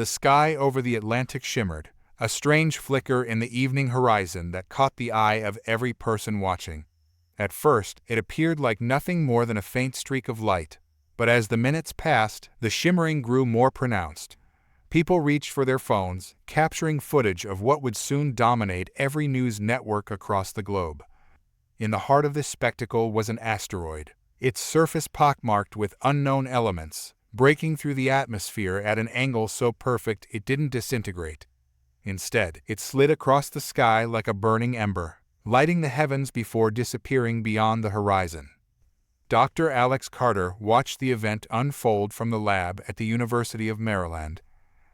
The sky over the Atlantic shimmered, a strange flicker in the evening horizon that caught the eye of every person watching. At first, it appeared like nothing more than a faint streak of light, but as the minutes passed, the shimmering grew more pronounced. People reached for their phones, capturing footage of what would soon dominate every news network across the globe. In the heart of this spectacle was an asteroid, its surface pockmarked with unknown elements, breaking through the atmosphere at an angle so perfect it didn't disintegrate. Instead, it slid across the sky like a burning ember, lighting the heavens before disappearing beyond the horizon. Dr. Alex Carter watched the event unfold from the lab at the University of Maryland.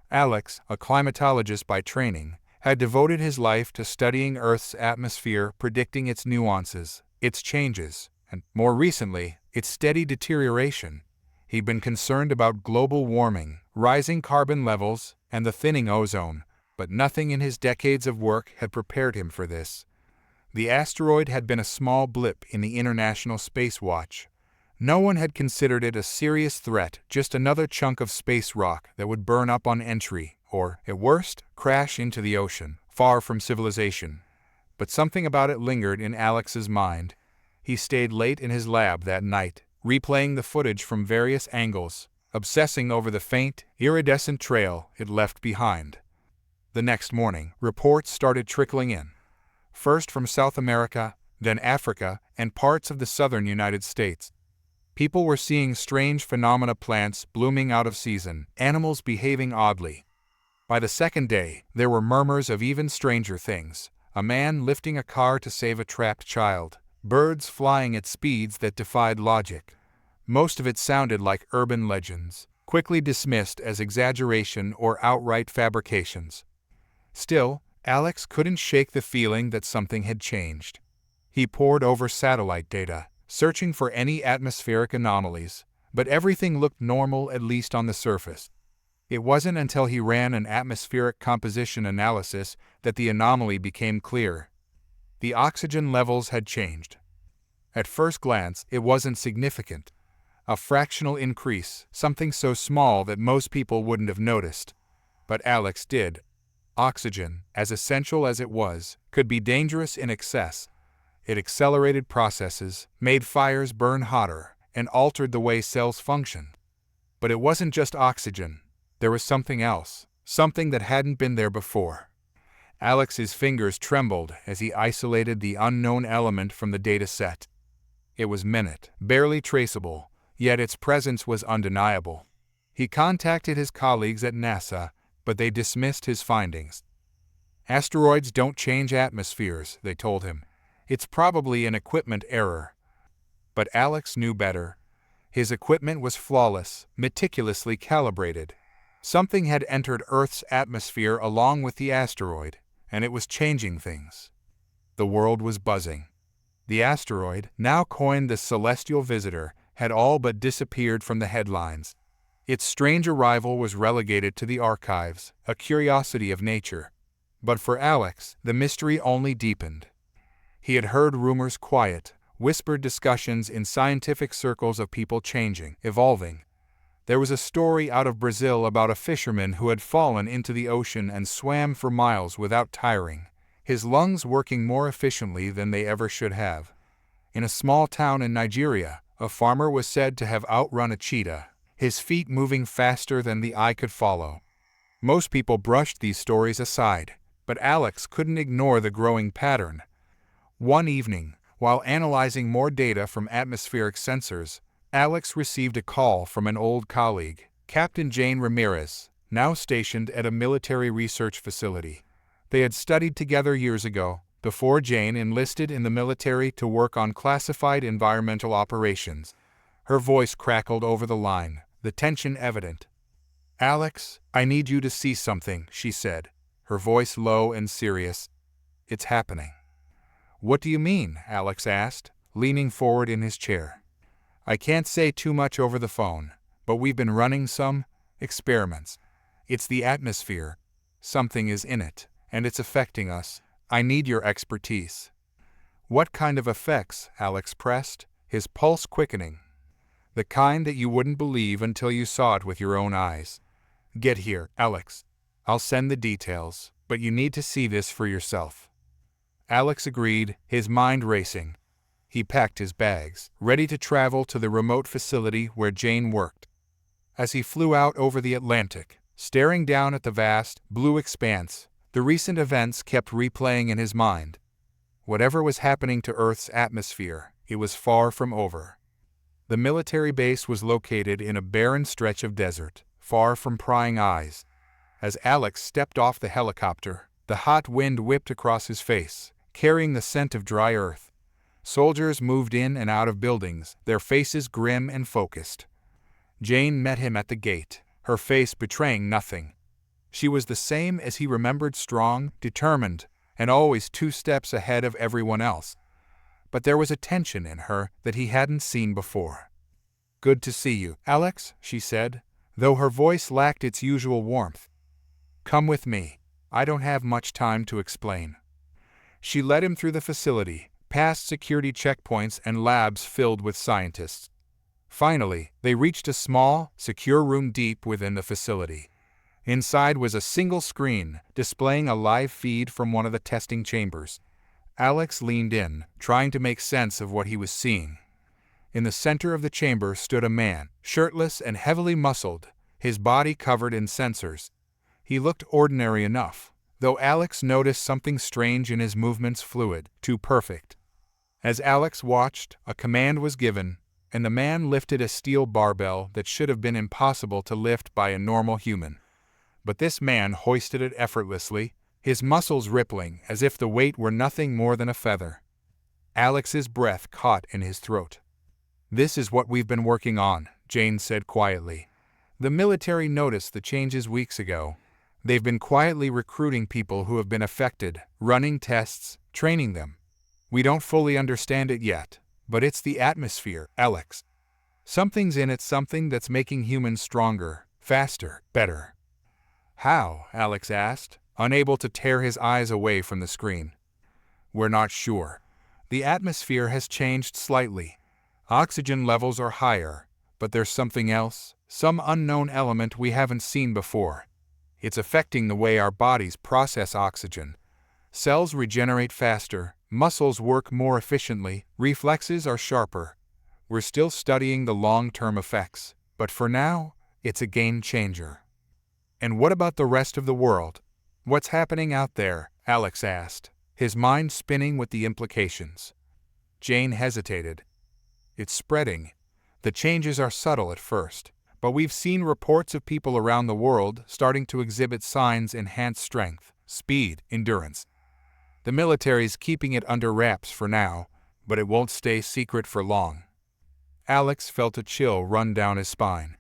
Alex, a climatologist by training, had devoted his life to studying Earth's atmosphere, predicting its nuances, its changes, and, more recently, its steady deterioration. He'd been concerned about global warming, rising carbon levels, and the thinning ozone, but nothing in his decades of work had prepared him for this. The asteroid had been a small blip in the International Space Watch. No one had considered it a serious threat, just another chunk of space rock that would burn up on entry, or, at worst, crash into the ocean, far from civilization. But something about it lingered in Alex's mind. He stayed late in his lab that night, replaying the footage from various angles, obsessing over the faint, iridescent trail it left behind. The next morning, reports started trickling in. First from South America, then Africa, and parts of the southern United States. People were seeing strange phenomena: plants blooming out of season, animals behaving oddly. By the second day, there were murmurs of even stranger things: a man lifting a car to save a trapped child, birds flying at speeds that defied logic. Most of it sounded like urban legends, quickly dismissed as exaggeration or outright fabrications. Still, Alex couldn't shake the feeling that something had changed. He pored over satellite data, searching for any atmospheric anomalies, but everything looked normal, at least on the surface. It wasn't until he ran an atmospheric composition analysis that the anomaly became clear. The oxygen levels had changed. At first glance, it wasn't significant. A fractional increase, something so small that most people wouldn't have noticed. But Alex did. Oxygen, as essential as it was, could be dangerous in excess. It accelerated processes, made fires burn hotter, and altered the way cells function. But it wasn't just oxygen. There was something else, something that hadn't been there before. Alex's fingers trembled as he isolated the unknown element from the data set. It was minute, barely traceable, yet its presence was undeniable. He contacted his colleagues at NASA, but they dismissed his findings. Asteroids don't change atmospheres, they told him. It's probably an equipment error. But Alex knew better. His equipment was flawless, meticulously calibrated. Something had entered Earth's atmosphere along with the asteroid, and it was changing things. The world was buzzing. The asteroid, now coined the celestial visitor, had all but disappeared from the headlines. Its strange arrival was relegated to the archives, a curiosity of nature. But for Alex, the mystery only deepened. He had heard rumors, quiet, whispered discussions in scientific circles of people changing, evolving. There was a story out of Brazil about a fisherman who had fallen into the ocean and swam for miles without tiring, his lungs working more efficiently than they ever should have. In a small town in Nigeria, a farmer was said to have outrun a cheetah, his feet moving faster than the eye could follow. Most people brushed these stories aside, but Alex couldn't ignore the growing pattern. One evening, while analyzing more data from atmospheric sensors, Alex received a call from an old colleague, Captain Jane Ramirez, now stationed at a military research facility. They had studied together years ago, before Jane enlisted in the military to work on classified environmental operations. Her voice crackled over the line, the tension evident. "Alex, I need you to see something," she said, her voice low and serious. "It's happening." "What do you mean?" Alex asked, leaning forward in his chair. "I can't say too much over the phone, but we've been running some experiments. It's the atmosphere. Something is in it, and it's affecting us. I need your expertise." "What kind of effects?" Alex pressed, his pulse quickening. "The kind that you wouldn't believe until you saw it with your own eyes. Get here, Alex. I'll send the details, but you need to see this for yourself. Alex agreed, his mind racing. He packed his bags, ready to travel to the remote facility where Jane worked. As he flew out over the Atlantic, staring down at the vast, blue expanse, the recent events kept replaying in his mind. Whatever was happening to Earth's atmosphere, it was far from over. The military base was located in a barren stretch of desert, far from prying eyes. As Alex stepped off the helicopter, the hot wind whipped across his face, carrying the scent of dry earth. Soldiers moved in and out of buildings, their faces grim and focused. Jane met him at the gate, her face betraying nothing. She was the same as he remembered, strong, determined, and always 2 steps ahead of everyone else. But there was a tension in her that he hadn't seen before. "Good to see you, Alex," she said, though her voice lacked its usual warmth. "Come with me. I don't have much time to explain." She led him through the facility, past security checkpoints and labs filled with scientists. Finally, they reached a small, secure room deep within the facility. Inside was a single screen, displaying a live feed from one of the testing chambers. Alex leaned in, trying to make sense of what he was seeing. In the center of the chamber stood a man, shirtless and heavily muscled, his body covered in sensors. He looked ordinary enough, though Alex noticed something strange in his movements, fluid, too perfect. As Alex watched, a command was given, and the man lifted a steel barbell that should have been impossible to lift by a normal human. But this man hoisted it effortlessly, his muscles rippling as if the weight were nothing more than a feather. Alex's breath caught in his throat. "This is what we've been working on," Jane said quietly. "The military noticed the changes weeks ago. They've been quietly recruiting people who have been affected, running tests, training them. We don't fully understand it yet, but it's the atmosphere, Alex. Something's in it, something that's making humans stronger, faster, better." "How?" Alex asked, unable to tear his eyes away from the screen. "We're not sure. The atmosphere has changed slightly. Oxygen levels are higher, but there's something else, some unknown element we haven't seen before. It's affecting the way our bodies process oxygen. Cells regenerate faster, muscles work more efficiently, reflexes are sharper. We're still studying the long-term effects, but for now, it's a game changer." "And what about the rest of the world? What's happening out there?" Alex asked, his mind spinning with the implications. Jane hesitated. "It's spreading. The changes are subtle at first, but we've seen reports of people around the world starting to exhibit signs enhanced strength, speed, endurance. The military's keeping it under wraps for now, but it won't stay secret for long." Alex felt a chill run down his spine.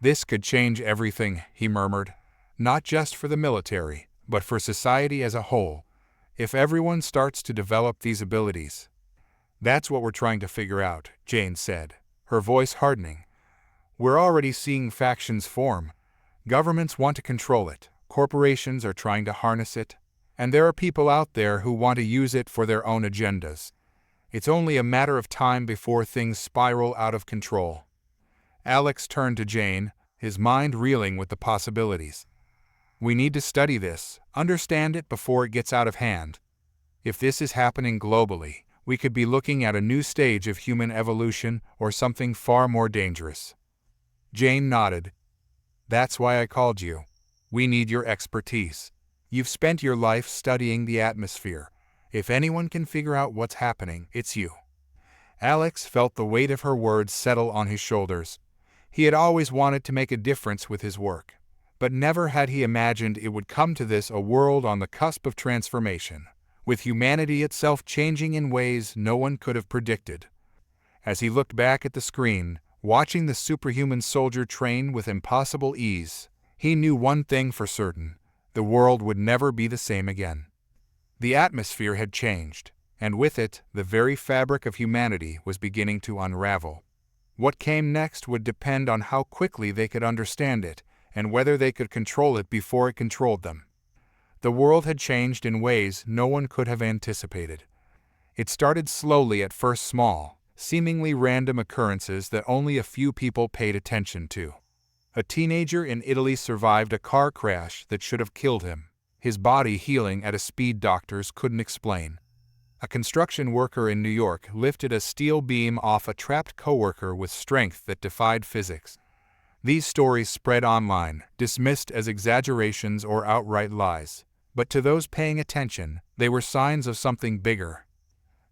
"This could change everything," he murmured. "Not just for the military, but for society as a whole, if everyone starts to develop these abilities." "That's what we're trying to figure out," Jane said, her voice hardening. "We're already seeing factions form. Governments want to control it, corporations are trying to harness it, and there are people out there who want to use it for their own agendas. It's only a matter of time before things spiral out of control." Alex turned to Jane, his mind reeling with the possibilities. "We need to study this, understand it before it gets out of hand. If this is happening globally, we could be looking at a new stage of human evolution or something far more dangerous." Jane nodded. "That's why I called you. We need your expertise. You've spent your life studying the atmosphere. If anyone can figure out what's happening, it's you." Alex felt the weight of her words settle on his shoulders. He had always wanted to make a difference with his work, but never had he imagined it would come to this, a world on the cusp of transformation, with humanity itself changing in ways no one could have predicted. As he looked back at the screen, watching the superhuman soldier train with impossible ease, he knew one thing for certain: the world would never be the same again. The atmosphere had changed, and with it, the very fabric of humanity was beginning to unravel. What came next would depend on how quickly they could understand it, and whether they could control it before it controlled them. The world had changed in ways no one could have anticipated. It started slowly, at first small, seemingly random occurrences that only a few people paid attention to. A teenager in Italy survived a car crash that should have killed him, his body healing at a speed doctors couldn't explain. A construction worker in New York lifted a steel beam off a trapped coworker with strength that defied physics. These stories spread online, dismissed as exaggerations or outright lies. But to those paying attention, they were signs of something bigger.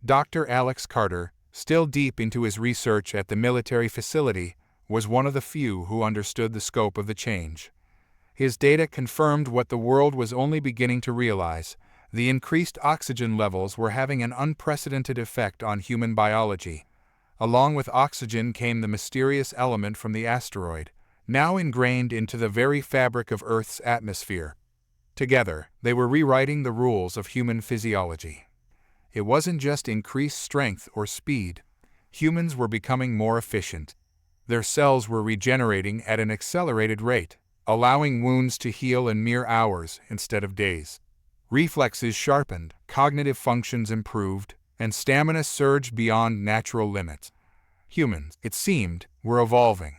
Dr. Alex Carter, still deep into his research at the military facility, was one of the few who understood the scope of the change. His data confirmed what the world was only beginning to realize: the increased oxygen levels were having an unprecedented effect on human biology. Along with oxygen came the mysterious element from the asteroid, now ingrained into the very fabric of Earth's atmosphere. Together, they were rewriting the rules of human physiology. It wasn't just increased strength or speed. Humans were becoming more efficient. Their cells were regenerating at an accelerated rate, allowing wounds to heal in mere hours instead of days. Reflexes sharpened, cognitive functions improved, and stamina surged beyond natural limits. Humans, it seemed, were evolving.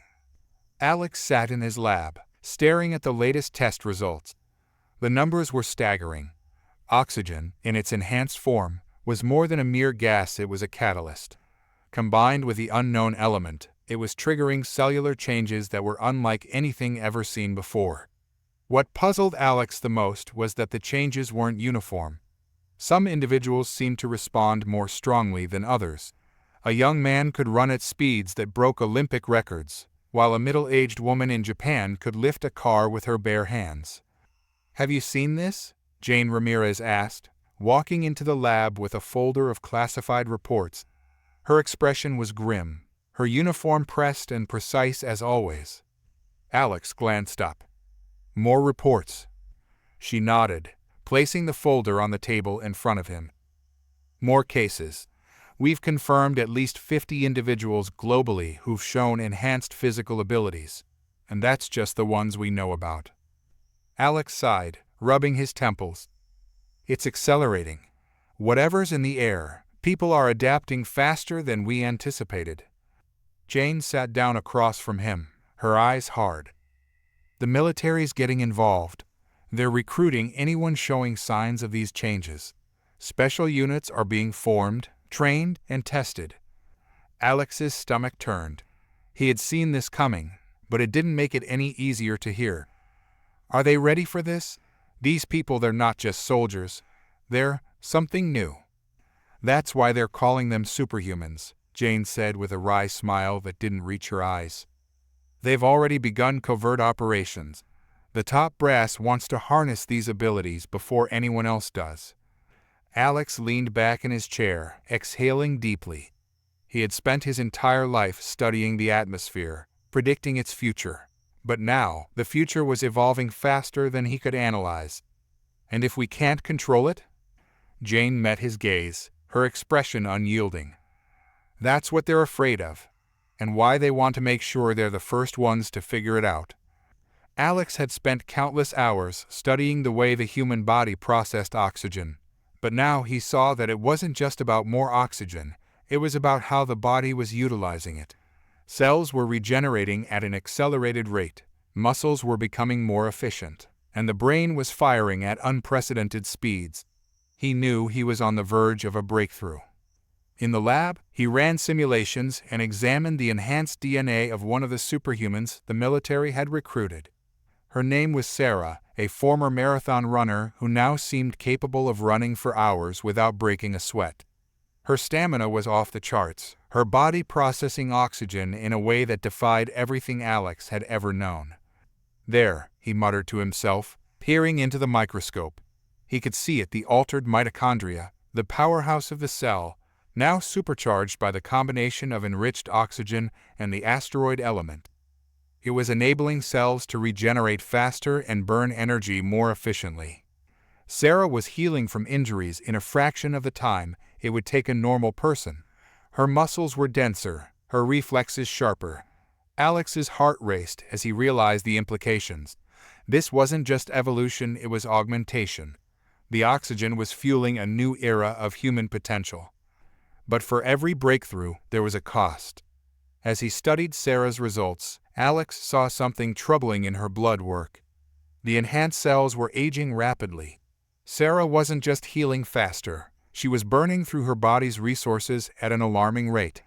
Alex sat in his lab, staring at the latest test results. The numbers were staggering. Oxygen, in its enhanced form, was more than a mere gas, it was a catalyst. Combined with the unknown element, it was triggering cellular changes that were unlike anything ever seen before. What puzzled Alex the most was that the changes weren't uniform. Some individuals seemed to respond more strongly than others. A young man could run at speeds that broke Olympic records, while a middle-aged woman in Japan could lift a car with her bare hands. "Have you seen this?" Jane Ramirez asked, walking into the lab with a folder of classified reports. Her expression was grim, her uniform pressed and precise as always. Alex glanced up. "More reports." She nodded, placing the folder on the table in front of him. "More cases. We've confirmed at least 50 individuals globally who've shown enhanced physical abilities, and that's just the ones we know about." Alex sighed, rubbing his temples. "It's accelerating. Whatever's in the air, people are adapting faster than we anticipated." Jane sat down across from him, her eyes hard. "The military's getting involved. They're recruiting anyone showing signs of these changes. Special units are being formed, trained, and tested." Alex's stomach turned. He had seen this coming, but it didn't make it any easier to hear. Are they ready for this? These people, they're not just soldiers. They're something new. That's why they're calling them superhumans, Jane said with a wry smile that didn't reach her eyes. They've already begun covert operations. The top brass wants to harness these abilities before anyone else does. Alex leaned back in his chair, exhaling deeply. He had spent his entire life studying the atmosphere, predicting its future. But now, the future was evolving faster than he could analyze. And if we can't control it? Jane met his gaze, her expression unyielding. That's what they're afraid of, and why they want to make sure they're the first ones to figure it out. Alex had spent countless hours studying the way the human body processed oxygen, but now he saw that it wasn't just about more oxygen, it was about how the body was utilizing it. Cells were regenerating at an accelerated rate, muscles were becoming more efficient, and the brain was firing at unprecedented speeds. He knew he was on the verge of a breakthrough. In the lab, he ran simulations and examined the enhanced DNA of one of the superhumans the military had recruited. Her name was Sarah, a former marathon runner who now seemed capable of running for hours without breaking a sweat. Her stamina was off the charts, her body processing oxygen in a way that defied everything Alex had ever known. There, he muttered to himself, peering into the microscope. He could see it, the altered mitochondria, the powerhouse of the cell, now supercharged by the combination of enriched oxygen and the asteroid element. It was enabling cells to regenerate faster and burn energy more efficiently. Sarah was healing from injuries in a fraction of the time it would take a normal person. Her muscles were denser, her reflexes sharper. Alex's heart raced as he realized the implications. This wasn't just evolution, it was augmentation. The oxygen was fueling a new era of human potential. But for every breakthrough, there was a cost. As he studied Sarah's results, Alex saw something troubling in her blood work. The enhanced cells were aging rapidly. Sarah wasn't just healing faster, she was burning through her body's resources at an alarming rate.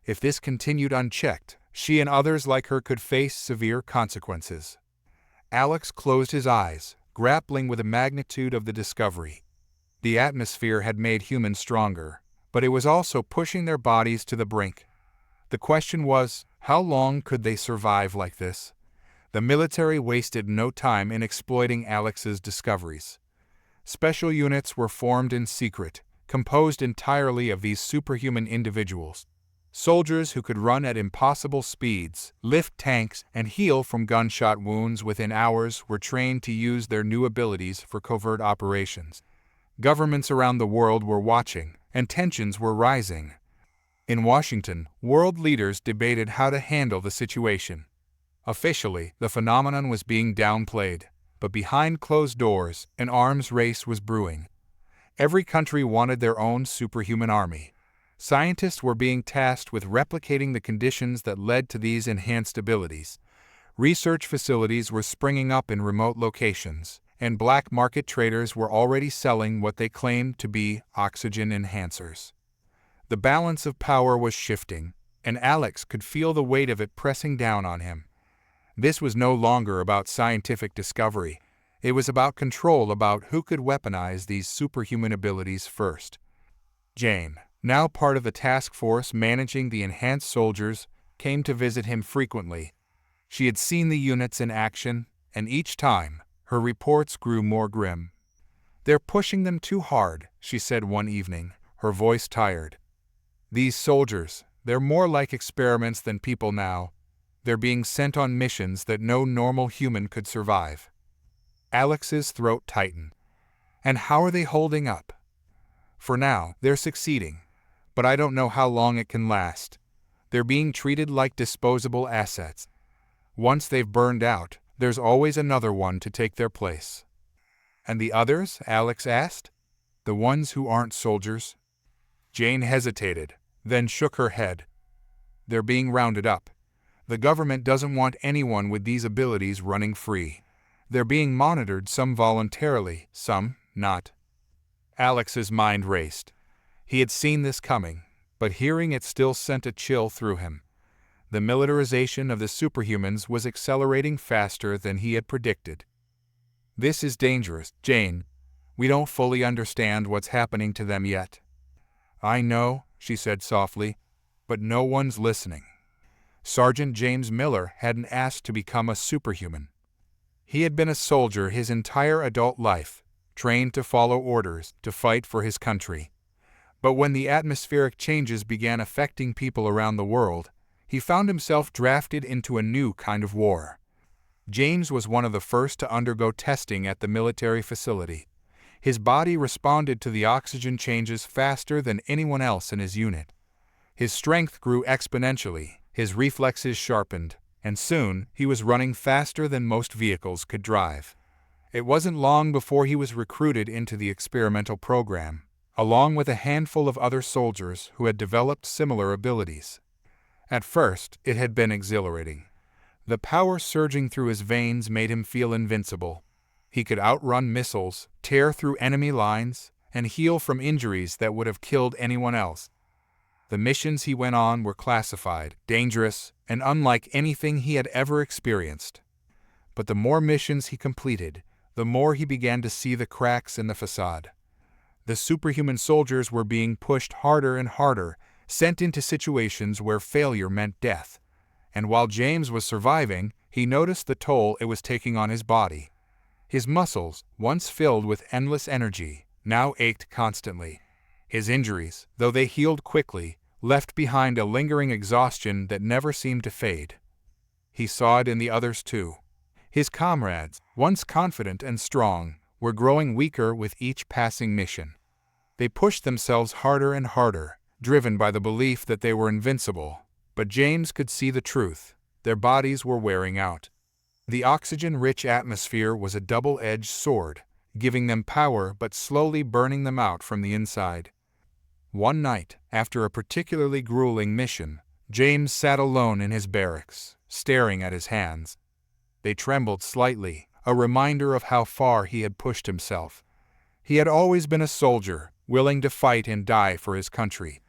If this continued unchecked, she and others like her could face severe consequences. Alex closed his eyes, grappling with the magnitude of the discovery. The atmosphere had made humans stronger, but it was also pushing their bodies to the brink. The question was, how long could they survive like this? The military wasted no time in exploiting Alex's discoveries. Special units were formed in secret, composed entirely of these superhuman individuals. Soldiers who could run at impossible speeds, lift tanks, and heal from gunshot wounds within hours were trained to use their new abilities for covert operations. Governments around the world were watching, and tensions were rising. In Washington, world leaders debated how to handle the situation. Officially, the phenomenon was being downplayed, but behind closed doors, an arms race was brewing. Every country wanted their own superhuman army. Scientists were being tasked with replicating the conditions that led to these enhanced abilities. Research facilities were springing up in remote locations, and black market traders were already selling what they claimed to be oxygen enhancers. The balance of power was shifting, and Alex could feel the weight of it pressing down on him. This was no longer about scientific discovery. It was about control, about who could weaponize these superhuman abilities first. Jane, now part of the task force managing the enhanced soldiers, came to visit him frequently. She had seen the units in action, and each time, her reports grew more grim. "They're pushing them too hard," she said one evening, her voice tired. "These soldiers, they're more like experiments than people now. They're being sent on missions that no normal human could survive." Alex's throat tightened. "And how are they holding up?" "For now, they're succeeding. But I don't know how long it can last. They're being treated like disposable assets. Once they've burned out, there's always another one to take their place." "And the others?" Alex asked. "The ones who aren't soldiers?" Jane hesitated, then shook her head. "They're being rounded up. The government doesn't want anyone with these abilities running free. They're being monitored, some voluntarily, some not." Alex's mind raced. He had seen this coming, but hearing it still sent a chill through him. The militarization of the superhumans was accelerating faster than he had predicted. "This is dangerous, Jane. We don't fully understand what's happening to them yet." "I know," she said softly, "but no one's listening." Sergeant James Miller hadn't asked to become a superhuman. He had been a soldier his entire adult life, trained to follow orders, to fight for his country. But when the atmospheric changes began affecting people around the world, he found himself drafted into a new kind of war. James was one of the first to undergo testing at the military facility. His body responded to the oxygen changes faster than anyone else in his unit. His strength grew exponentially, his reflexes sharpened, and soon he was running faster than most vehicles could drive. It wasn't long before he was recruited into the experimental program, along with a handful of other soldiers who had developed similar abilities. At first, it had been exhilarating. The power surging through his veins made him feel invincible. He could outrun missiles, tear through enemy lines, and heal from injuries that would have killed anyone else. The missions he went on were classified, dangerous, and unlike anything he had ever experienced. But the more missions he completed, the more he began to see the cracks in the facade. The superhuman soldiers were being pushed harder and harder, sent into situations where failure meant death. And while James was surviving, he noticed the toll it was taking on his body. His muscles, once filled with endless energy, now ached constantly. His injuries, though they healed quickly, left behind a lingering exhaustion that never seemed to fade. He saw it in the others too. His comrades, once confident and strong, were growing weaker with each passing mission. They pushed themselves harder and harder, driven by the belief that they were invincible. But James could see the truth. Their bodies were wearing out. The oxygen-rich atmosphere was a double-edged sword, giving them power but slowly burning them out from the inside. One night, after a particularly grueling mission, James sat alone in his barracks, staring at his hands. They trembled slightly, a reminder of how far he had pushed himself. He had always been a soldier, willing to fight and die for his country.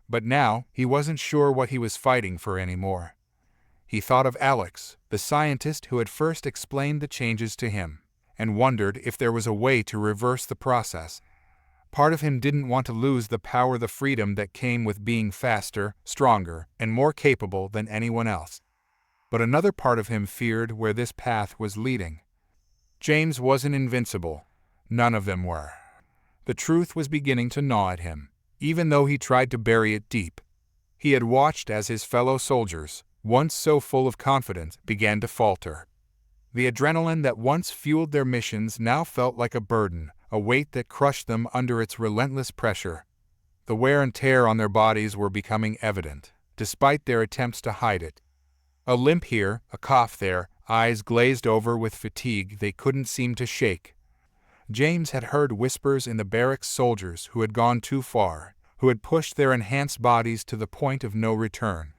But now, he wasn't sure what he was fighting for anymore. He thought of Alex, the scientist who had first explained the changes to him, and wondered if there was a way to reverse the process. Part of him didn't want to lose the power, the freedom that came with being faster, stronger, and more capable than anyone else. But another part of him feared where this path was leading. James wasn't invincible. None of them were. The truth was beginning to gnaw at him, even though he tried to bury it deep. He had watched as his fellow soldiers, once so full of confidence, began to falter. The adrenaline that once fueled their missions now felt like a burden, a weight that crushed them under its relentless pressure. The wear and tear on their bodies were becoming evident, despite their attempts to hide it. A limp here, a cough there, eyes glazed over with fatigue they couldn't seem to shake. James had heard whispers in the barracks, soldiers who had gone too far, who had pushed their enhanced bodies to the point of no return.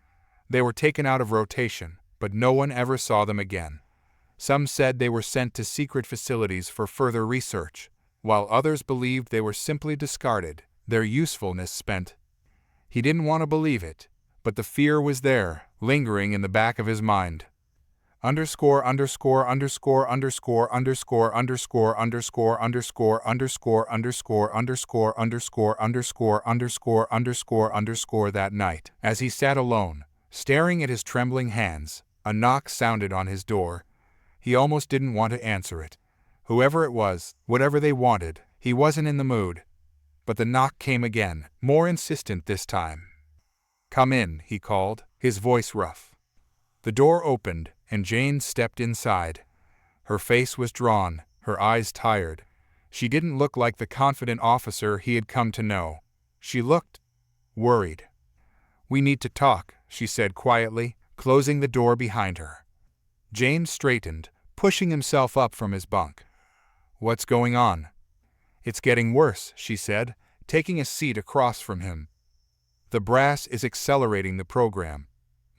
They were taken out of rotation, but no one ever saw them again. Some said they were sent to secret facilities for further research, while others believed they were simply discarded, their usefulness spent. He didn't want to believe it, but the fear was there, lingering in the back of his mind. Underscore underscore underscore underscore underscore underscore underscore underscore underscore underscore underscore underscore underscore underscore underscore underscore. That night, as he sat alone, staring at his trembling hands, a knock sounded on his door. He almost didn't want to answer it. Whoever it was, whatever they wanted, he wasn't in the mood. But the knock came again, more insistent this time. "Come in," he called, his voice rough. The door opened, and Jane stepped inside. Her face was drawn, her eyes tired. She didn't look like the confident officer he had come to know. She looked worried. "We need to talk," she said quietly, closing the door behind her. James straightened, pushing himself up from his bunk. "What's going on?" "It's getting worse," she said, taking a seat across from him. "The brass is accelerating the program.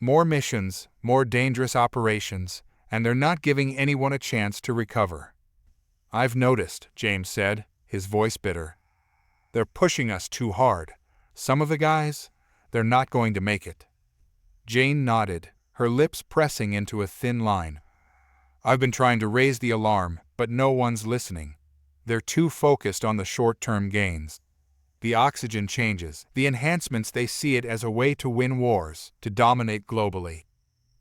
More missions, more dangerous operations, and they're not giving anyone a chance to recover." "I've noticed," James said, his voice bitter. "They're pushing us too hard. Some of the guys, they're not going to make it." Jane nodded, her lips pressing into a thin line. "I've been trying to raise the alarm, but no one's listening. They're too focused on the short-term gains. The oxygen changes, the enhancements, they see it as a way to win wars, to dominate globally.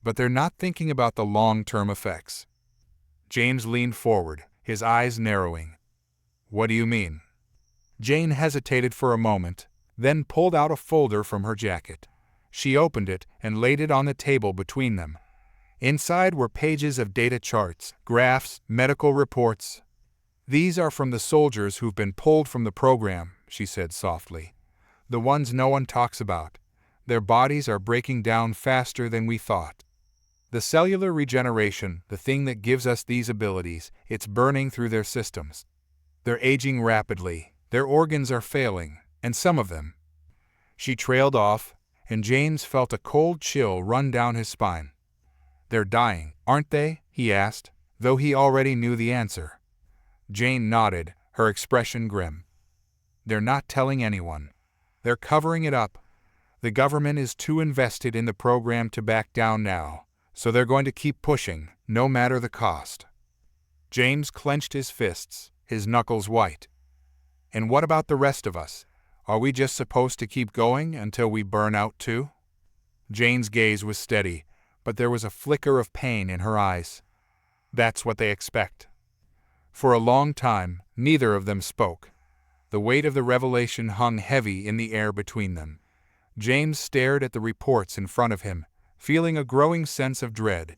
But they're not thinking about the long-term effects." James leaned forward, his eyes narrowing. "What do you mean?" Jane hesitated for a moment, then pulled out a folder from her jacket. She opened it and laid it on the table between them. Inside were pages of data charts, graphs, medical reports. "These are from the soldiers who've been pulled from the program," she said softly. "The ones no one talks about. Their bodies are breaking down faster than we thought. The cellular regeneration, the thing that gives us these abilities, it's burning through their systems. They're aging rapidly, their organs are failing, and some of them." She trailed off, and James felt a cold chill run down his spine. "They're dying, aren't they?" he asked, though he already knew the answer. Jane nodded, her expression grim. "They're not telling anyone. They're covering it up. The government is too invested in the program to back down now, so they're going to keep pushing, no matter the cost." James clenched his fists, his knuckles white. "And what about the rest of us? Are we just supposed to keep going until we burn out too?" Jane's gaze was steady, but there was a flicker of pain in her eyes. "That's what they expect." For a long time, neither of them spoke. The weight of the revelation hung heavy in the air between them. James stared at the reports in front of him, feeling a growing sense of dread.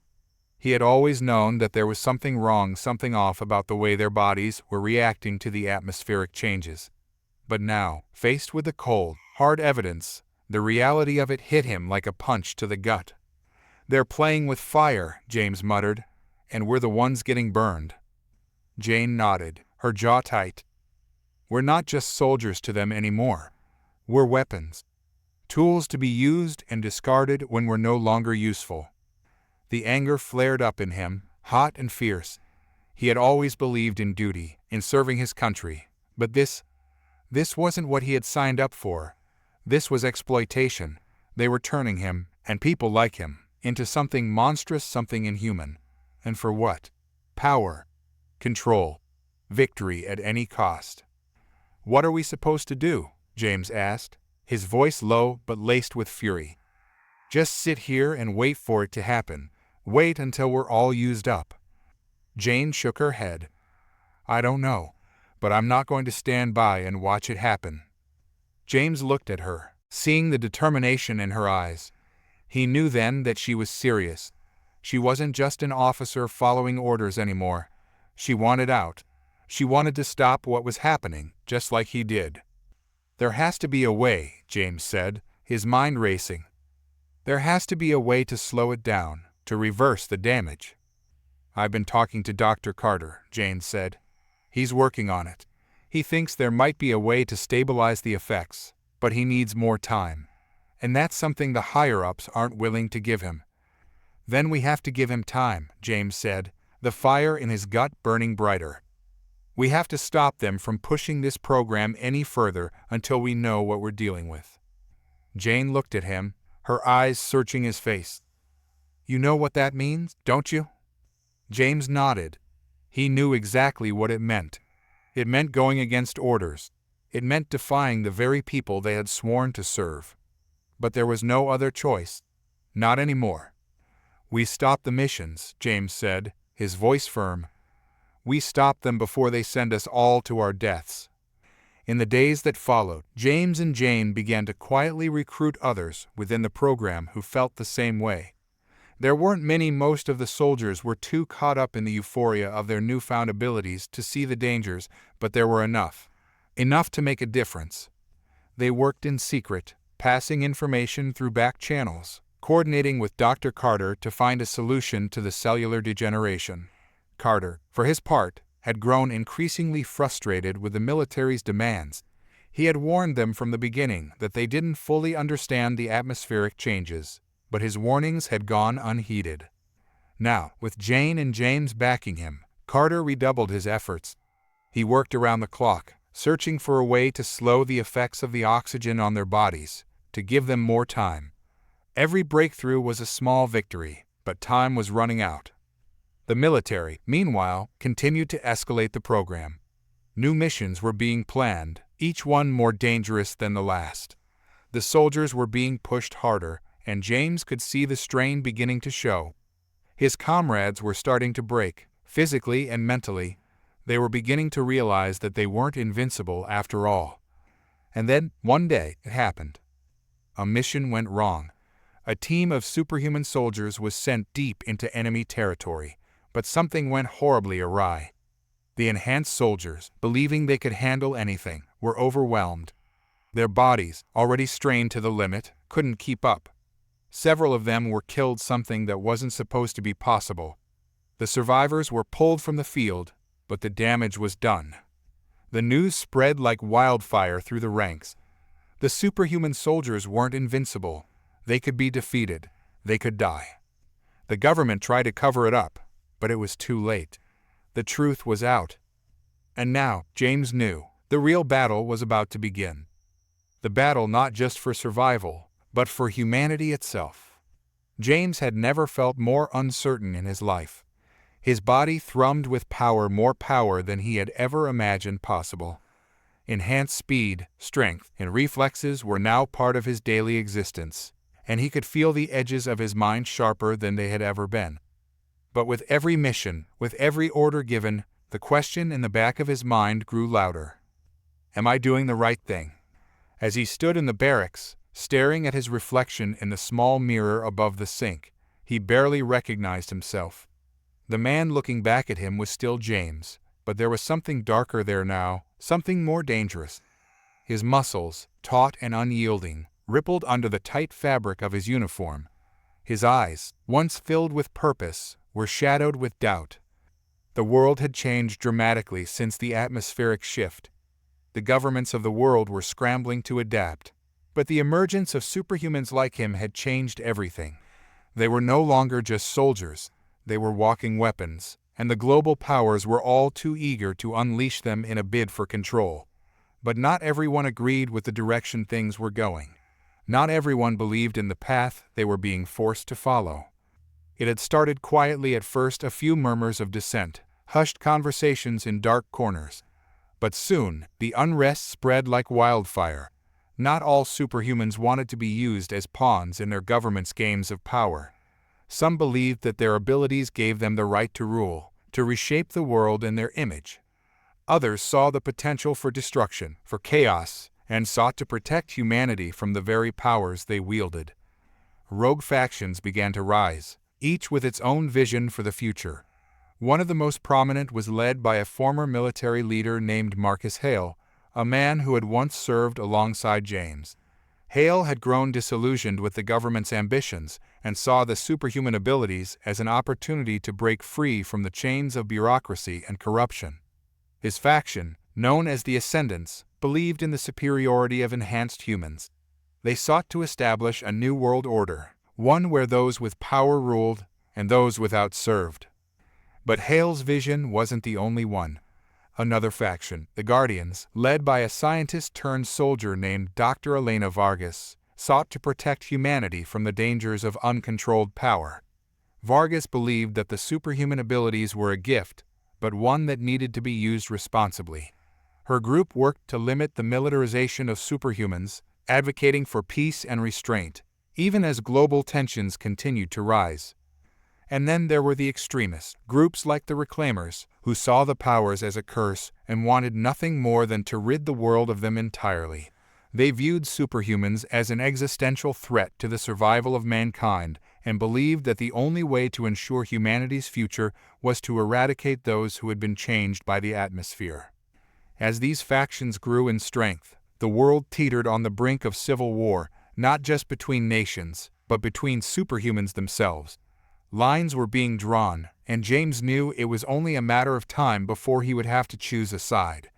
He had always known that there was something wrong, something off about the way their bodies were reacting to the atmospheric changes. But now, faced with the cold, hard evidence, the reality of it hit him like a punch to the gut. "They're playing with fire," James muttered, "and we're the ones getting burned." Jane nodded, her jaw tight. "We're not just soldiers to them anymore. We're weapons. Tools to be used and discarded when we're no longer useful." The anger flared up in him, hot and fierce. He had always believed in duty, in serving his country. But this wasn't what he had signed up for. This was exploitation. They were turning him, and people like him, into something monstrous, something inhuman. And for what? Power. Control. Victory at any cost. "What are we supposed to do?" James asked, his voice low but laced with fury. "Just sit here and wait for it to happen. Wait until we're all used up." Jane shook her head. "I don't know, but I'm not going to stand by and watch it happen." James looked at her, seeing the determination in her eyes. He knew then that she was serious. She wasn't just an officer following orders anymore. She wanted out. She wanted to stop what was happening, just like he did. "There has to be a way," James said, his mind racing. "There has to be a way to slow it down, to reverse the damage." "I've been talking to Dr. Carter," Jane said. "He's working on it. He thinks there might be a way to stabilize the effects, but he needs more time. And that's something the higher-ups aren't willing to give him." "Then we have to give him time," James said, the fire in his gut burning brighter. "We have to stop them from pushing this program any further until we know what we're dealing with." Jane looked at him, her eyes searching his face. "You know what that means, don't you?" James nodded. He knew exactly what it meant. It meant going against orders. It meant defying the very people they had sworn to serve. But there was no other choice. Not anymore. "We stop the missions," James said, his voice firm. "We stop them before they send us all to our deaths." In the days that followed, James and Jane began to quietly recruit others within the program who felt the same way. There weren't many. Most of the soldiers were too caught up in the euphoria of their newfound abilities to see the dangers, but there were enough. Enough to make a difference. They worked in secret, passing information through back channels, coordinating with Dr. Carter to find a solution to the cellular degeneration. Carter, for his part, had grown increasingly frustrated with the military's demands. He had warned them from the beginning that they didn't fully understand the atmospheric changes, but his warnings had gone unheeded. Now, with Jane and James backing him, Carter redoubled his efforts. He worked around the clock, searching for a way to slow the effects of the oxygen on their bodies, to give them more time. Every breakthrough was a small victory, but time was running out. The military, meanwhile, continued to escalate the program. New missions were being planned, each one more dangerous than the last. The soldiers were being pushed harder, and James could see the strain beginning to show. His comrades were starting to break, physically and mentally. They were beginning to realize that they weren't invincible after all. And then, one day, it happened. A mission went wrong. A team of superhuman soldiers was sent deep into enemy territory, but something went horribly awry. The enhanced soldiers, believing they could handle anything, were overwhelmed. Their bodies, already strained to the limit, couldn't keep up. Several of them were killed, something that wasn't supposed to be possible. The survivors were pulled from the field, but the damage was done. The news spread like wildfire through the ranks. The superhuman soldiers weren't invincible. They could be defeated. They could die. The government tried to cover it up, but it was too late. The truth was out. And now, James knew, the real battle was about to begin. The battle not just for survival, but for humanity itself. James had never felt more uncertain in his life. His body thrummed with power, more power than he had ever imagined possible. Enhanced speed, strength, and reflexes were now part of his daily existence, and he could feel the edges of his mind sharper than they had ever been. But with every mission, with every order given, the question in the back of his mind grew louder. Am I doing the right thing? As he stood in the barracks, staring at his reflection in the small mirror above the sink, he barely recognized himself. The man looking back at him was still James, but there was something darker there now, something more dangerous. His muscles, taut and unyielding, rippled under the tight fabric of his uniform. His eyes, once filled with purpose, were shadowed with doubt. The world had changed dramatically since the atmospheric shift. The governments of the world were scrambling to adapt. But the emergence of superhumans like him had changed everything. They were no longer just soldiers, they were walking weapons, and the global powers were all too eager to unleash them in a bid for control. But not everyone agreed with the direction things were going. Not everyone believed in the path they were being forced to follow. It had started quietly at first, a few murmurs of dissent, hushed conversations in dark corners. But soon, the unrest spread like wildfire. Not all superhumans wanted to be used as pawns in their government's games of power. Some believed that their abilities gave them the right to rule, to reshape the world in their image. Others saw the potential for destruction, for chaos, and sought to protect humanity from the very powers they wielded. Rogue factions began to rise, each with its own vision for the future. One of the most prominent was led by a former military leader named Marcus Hale, a man who had once served alongside James. Hale had grown disillusioned with the government's ambitions and saw the superhuman abilities as an opportunity to break free from the chains of bureaucracy and corruption. His faction, known as the Ascendants, believed in the superiority of enhanced humans. They sought to establish a new world order, one where those with power ruled and those without served. But Hale's vision wasn't the only one. Another faction, the Guardians, led by a scientist-turned-soldier named Dr. Elena Vargas, sought to protect humanity from the dangers of uncontrolled power. Vargas believed that the superhuman abilities were a gift, but one that needed to be used responsibly. Her group worked to limit the militarization of superhumans, advocating for peace and restraint, even as global tensions continued to rise. And then there were the extremists, groups like the Reclaimers, who saw the powers as a curse and wanted nothing more than to rid the world of them entirely. They viewed superhumans as an existential threat to the survival of mankind and believed that the only way to ensure humanity's future was to eradicate those who had been changed by the atmosphere. As these factions grew in strength, the world teetered on the brink of civil war, not just between nations, but between superhumans themselves. Lines were being drawn, and James knew it was only a matter of time before he would have to choose a side.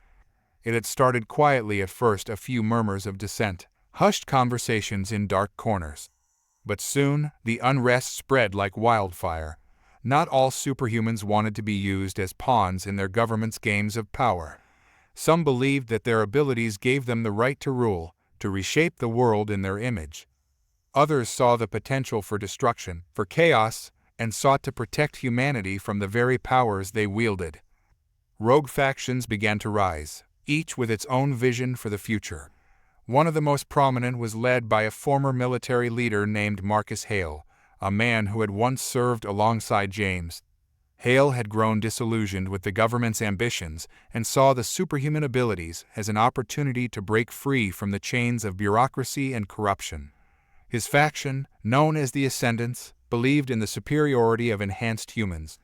It had started quietly at first, a few murmurs of dissent, hushed conversations in dark corners. But soon, the unrest spread like wildfire. Not all superhumans wanted to be used as pawns in their government's games of power. Some believed that their abilities gave them the right to rule, to reshape the world in their image. Others saw the potential for destruction, for chaos, and sought to protect humanity from the very powers they wielded. Rogue factions began to rise, each with its own vision for the future. One of the most prominent was led by a former military leader named Marcus Hale, a man who had once served alongside James. Hale had grown disillusioned with the government's ambitions and saw the superhuman abilities as an opportunity to break free from the chains of bureaucracy and corruption. His faction, known as the Ascendants, believed in the superiority of enhanced humans.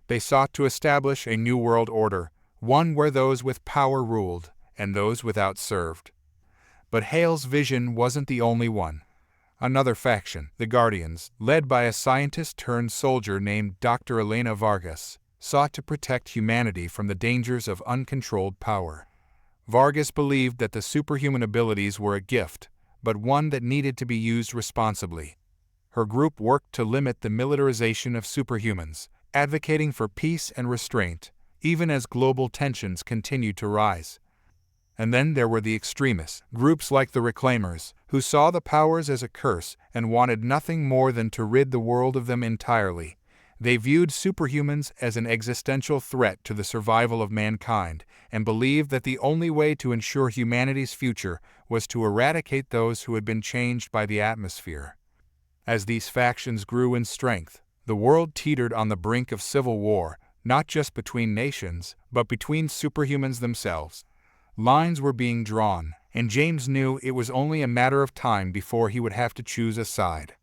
They sought to establish a new world order, one where those with power ruled and those without served. But Hale's vision wasn't the only one. Another faction, the Guardians, led by a scientist-turned-soldier named Dr. Elena Vargas, sought to protect humanity from the dangers of uncontrolled power. Vargas believed that the superhuman abilities were a gift, but one that needed to be used responsibly. Her group worked to limit the militarization of superhumans, advocating for peace and restraint, even as global tensions continued to rise. And then there were the extremists, groups like the Reclaimers, who saw the powers as a curse and wanted nothing more than to rid the world of them entirely. They viewed superhumans as an existential threat to the survival of mankind and believed that the only way to ensure humanity's future was to eradicate those who had been changed by the atmosphere. As these factions grew in strength, the world teetered on the brink of civil war, not just between nations, but between superhumans themselves. Lines were being drawn, and James knew it was only a matter of time before he would have to choose a side.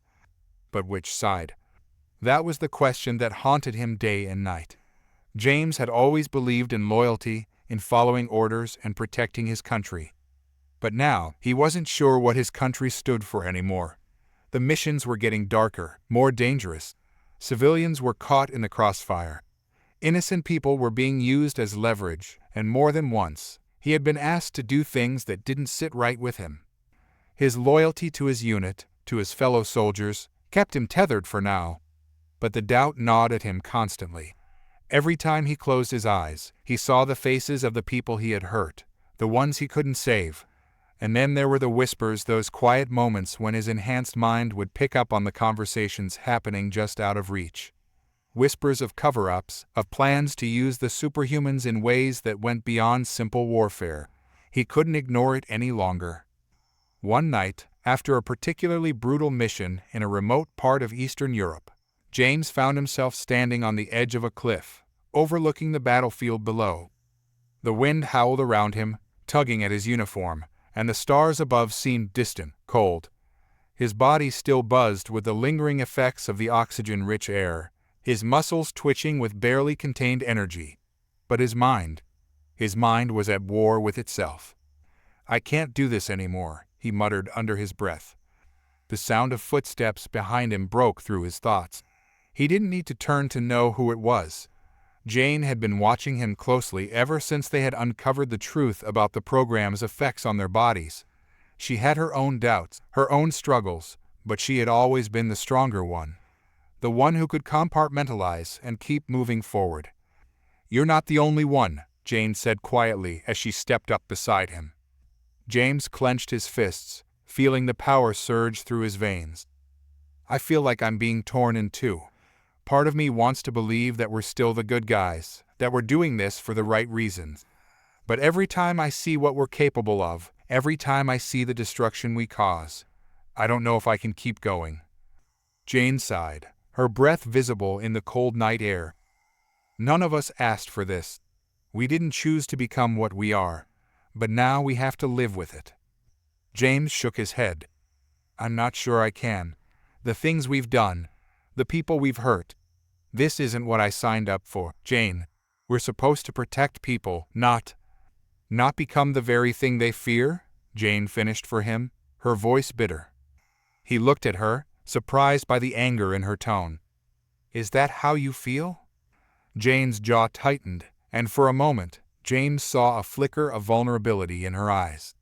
But which side? That was the question that haunted him day and night. James had always believed in loyalty, in following orders and protecting his country. But now, he wasn't sure what his country stood for anymore. The missions were getting darker, more dangerous. Civilians were caught in the crossfire. Innocent people were being used as leverage, and more than once, he had been asked to do things that didn't sit right with him. His loyalty to his unit, to his fellow soldiers, kept him tethered for now. But the doubt gnawed at him constantly. Every time he closed his eyes, he saw the faces of the people he had hurt, the ones he couldn't save. And then there were the whispers, those quiet moments when his enhanced mind would pick up on the conversations happening just out of reach. Whispers of cover-ups, of plans to use the superhumans in ways that went beyond simple warfare. He couldn't ignore it any longer. One night, after a particularly brutal mission in a remote part of Eastern Europe, James found himself standing on the edge of a cliff, overlooking the battlefield below. The wind howled around him, tugging at his uniform, and the stars above seemed distant, cold. His body still buzzed with the lingering effects of the oxygen-rich air, his muscles twitching with barely contained energy. But his mind was at war with itself. "I can't do this anymore," he muttered under his breath. The sound of footsteps behind him broke through his thoughts. He didn't need to turn to know who it was. Jane had been watching him closely ever since they had uncovered the truth about the program's effects on their bodies. She had her own doubts, her own struggles, but she had always been the stronger one. The one who could compartmentalize and keep moving forward. "You're not the only one," Jane said quietly as she stepped up beside him. James clenched his fists, feeling the power surge through his veins. "I feel like I'm being torn in two. Part of me wants to believe that we're still the good guys, that we're doing this for the right reasons. But every time I see what we're capable of, every time I see the destruction we cause, I don't know if I can keep going." Jane sighed, her breath visible in the cold night air. "None of us asked for this. We didn't choose to become what we are, but now we have to live with it." James shook his head. "I'm not sure I can. The things we've done, the people we've hurt. This isn't what I signed up for, Jane. We're supposed to protect people, not become the very thing they fear," Jane finished for him, her voice bitter. He looked at her, surprised by the anger in her tone. "Is that how you feel?" Jane's jaw tightened, and for a moment, James saw a flicker of vulnerability in her eyes.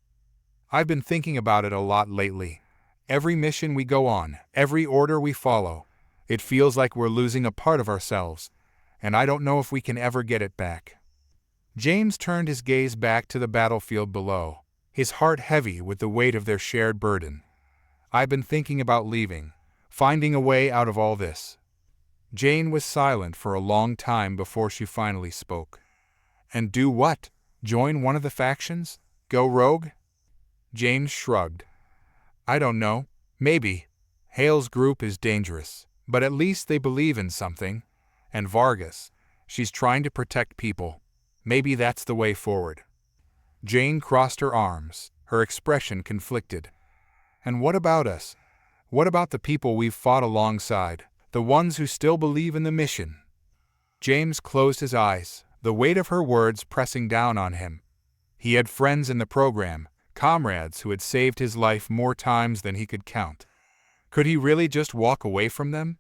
"I've been thinking about it a lot lately. Every mission we go on, every order we follow, it feels like we're losing a part of ourselves, and I don't know if we can ever get it back." James turned his gaze back to the battlefield below, his heart heavy with the weight of their shared burden. "I've been thinking about leaving, finding a way out of all this." Jane was silent for a long time before she finally spoke. "And do what? Join one of the factions? Go rogue?" James shrugged. "I don't know. Maybe. Hale's group is dangerous, but at least they believe in something. And Vargas, she's trying to protect people. Maybe that's the way forward." Jane crossed her arms, her expression conflicted. "And what about us? What about the people we've fought alongside, the ones who still believe in the mission?" James closed his eyes, the weight of her words pressing down on him. He had friends in the program, comrades who had saved his life more times than he could count. Could he really just walk away from them?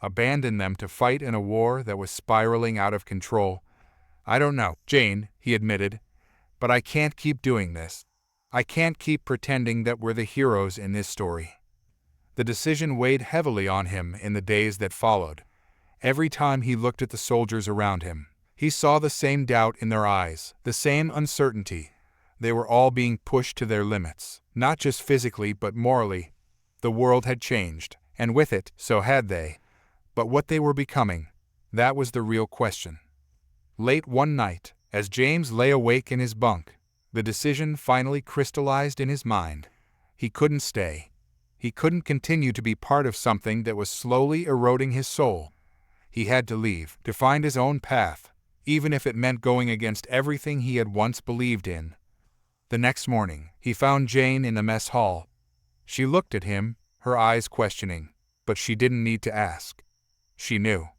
Abandon them to fight in a war that was spiraling out of control? "I don't know, Jane," he admitted, "but I can't keep doing this. I can't keep pretending that we're the heroes in this story." The decision weighed heavily on him in the days that followed. Every time he looked at the soldiers around him, he saw the same doubt in their eyes, the same uncertainty. They were all being pushed to their limits, not just physically but morally. The world had changed, and with it, so had they. But what they were becoming, that was the real question. Late one night, as James lay awake in his bunk, the decision finally crystallized in his mind. He couldn't stay. He couldn't continue to be part of something that was slowly eroding his soul. He had to leave, to find his own path, even if it meant going against everything he had once believed in. The next morning, he found Jane in the mess hall. She looked at him, her eyes questioning, but she didn't need to ask. She knew.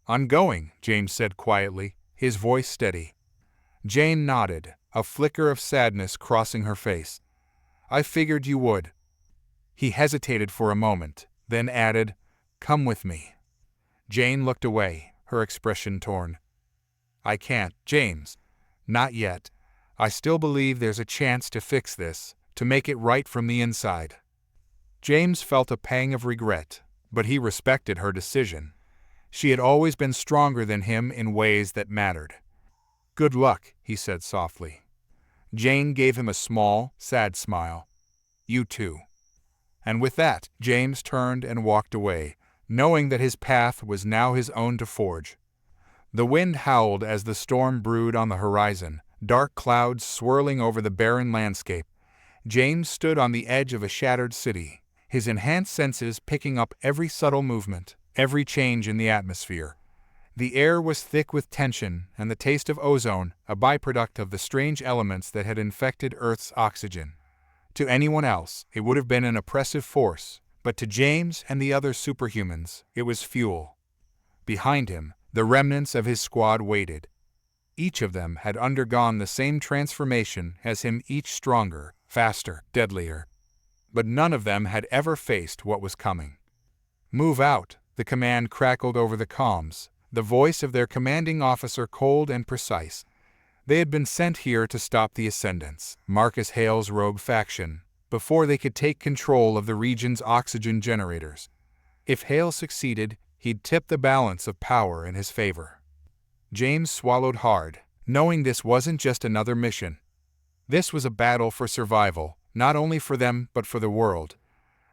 "I'm going," James said quietly, his voice steady. Jane nodded, a flicker of sadness crossing her face. "I figured you would." He hesitated for a moment, then added, "Come with me." Jane looked away, her expression torn. "I can't, James. Not yet. I still believe there's a chance to fix this, to make it right from the inside." James felt a pang of regret, But he respected her decision. She had always been stronger than him in ways that mattered. "Good luck," he said softly. Jane gave him a small, sad smile. "You too." And with that, James turned and walked away, knowing that his path was now his own to forge. The wind howled as the storm brewed on the horizon, dark clouds swirling over the barren landscape. James stood on the edge of a shattered city, his enhanced senses picking up every subtle movement, every change in the atmosphere. The air was thick with tension and the taste of ozone, a byproduct of the strange elements that had infected Earth's oxygen. To anyone else, it would have been an oppressive force, but to James and the other superhumans, it was fuel. Behind him, the remnants of his squad waited. Each of them had undergone the same transformation as him, each stronger, faster, deadlier. But none of them had ever faced what was coming. "Move out," the command crackled over the comms, the voice of their commanding officer cold and precise. They had been sent here to stop the Ascendants, Marcus Hale's rogue faction, before they could take control of the region's oxygen generators. If Hale succeeded, he'd tip the balance of power in his favor. James swallowed hard, knowing this wasn't just another mission. This was a battle for survival, not only for them but for the world.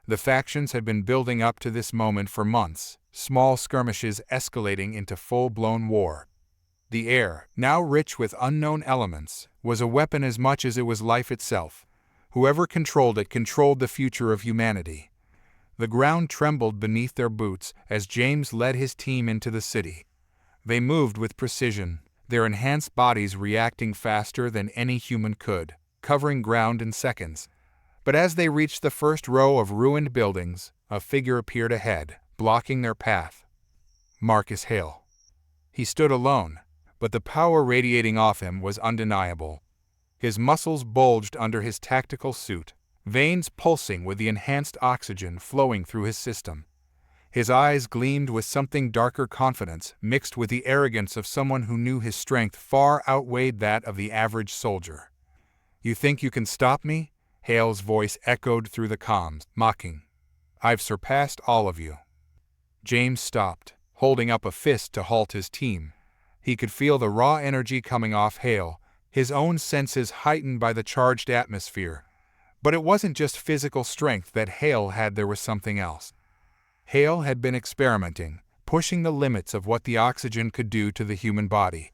The factions had been building up to this moment for months, small skirmishes escalating into full-blown war. The air, now rich with unknown elements, was a weapon as much as it was life itself. Whoever controlled it controlled the future of humanity. The ground trembled beneath their boots as James led his team into the city. They moved with precision, their enhanced bodies reacting faster than any human could, covering ground in seconds. But as they reached the first row of ruined buildings, a figure appeared ahead, blocking their path. Marcus Hale. He stood alone, but the power radiating off him was undeniable. His muscles bulged under his tactical suit, veins pulsing with the enhanced oxygen flowing through his system. His eyes gleamed with something darker confidence mixed with the arrogance of someone who knew his strength far outweighed that of the average soldier. "You think you can stop me?" Hale's voice echoed through the comms, mocking. "I've surpassed all of you." James stopped, holding up a fist to halt his team. He could feel the raw energy coming off Hale, his own senses heightened by the charged atmosphere. But it wasn't just physical strength that Hale had, there was something else. Hale had been experimenting, pushing the limits of what the oxygen could do to the human body.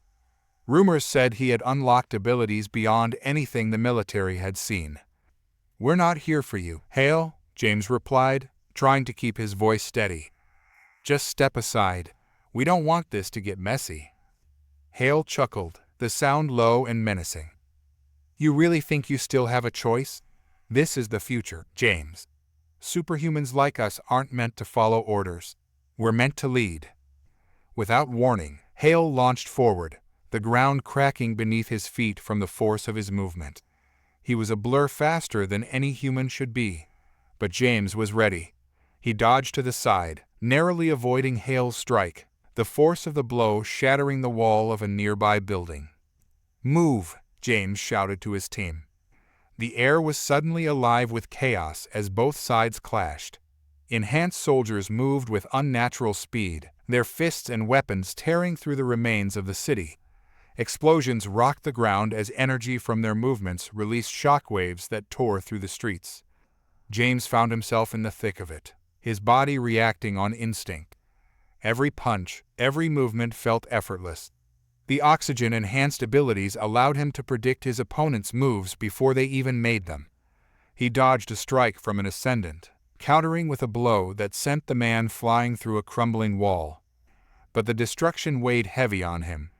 Rumors said he had unlocked abilities beyond anything the military had seen. "We're not here for you, Hale," James replied, trying to keep his voice steady. "Just step aside. We don't want this to get messy." Hale chuckled, the sound low and menacing. "You really think you still have a choice? This is the future, James. Superhumans like us aren't meant to follow orders. We're meant to lead." Without warning, Hale launched forward, the ground cracking beneath his feet from the force of his movement. He was a blur faster than any human should be. But James was ready. He dodged to the side, narrowly avoiding Hale's strike, the force of the blow shattering the wall of a nearby building. "Move!" James shouted to his team. The air was suddenly alive with chaos as both sides clashed. Enhanced soldiers moved with unnatural speed, their fists and weapons tearing through the remains of the city. Explosions rocked the ground as energy from their movements released shockwaves that tore through the streets. James found himself in the thick of it, his body reacting on instinct. Every punch, every movement felt effortless. The oxygen-enhanced abilities allowed him to predict his opponent's moves before they even made them. He dodged a strike from an ascendant, countering with a blow that sent the man flying through a crumbling wall. But the destruction weighed heavy on him.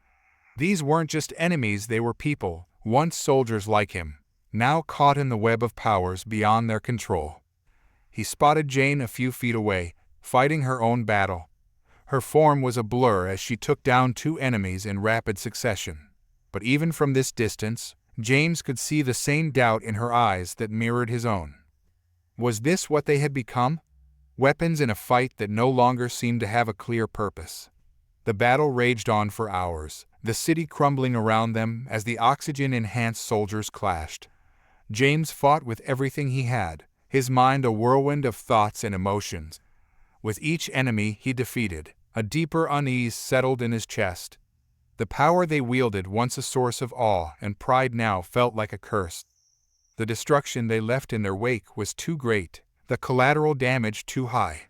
These weren't just enemies, they were people, once soldiers like him, now caught in the web of powers beyond their control. He spotted Jane a few feet away, fighting her own battle. Her form was a blur as she took down two enemies in rapid succession. But even from this distance, James could see the same doubt in her eyes that mirrored his own. Was this what they had become? Weapons in a fight that no longer seemed to have a clear purpose. The battle raged on for hours, the city crumbling around them as the oxygen-enhanced soldiers clashed. James fought with everything he had, his mind a whirlwind of thoughts and emotions. With each enemy he defeated, a deeper unease settled in his chest. The power they wielded, once a source of awe and pride, now felt like a curse. The destruction they left in their wake was too great, the collateral damage too high.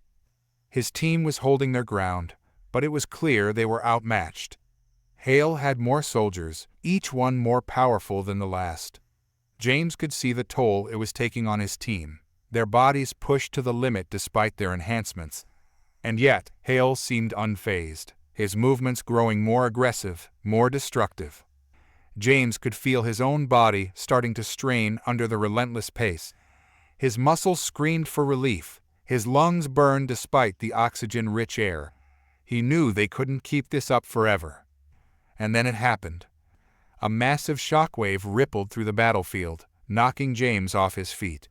His team was holding their ground, but it was clear they were outmatched. Hale had more soldiers, each one more powerful than the last. James could see the toll it was taking on his team, their bodies pushed to the limit despite their enhancements. And yet, Hale seemed unfazed, his movements growing more aggressive, more destructive. James could feel his own body starting to strain under the relentless pace. His muscles screamed for relief, his lungs burned despite the oxygen-rich air. He knew they couldn't keep this up forever. And then it happened. A massive shockwave rippled through the battlefield, knocking James off his feet.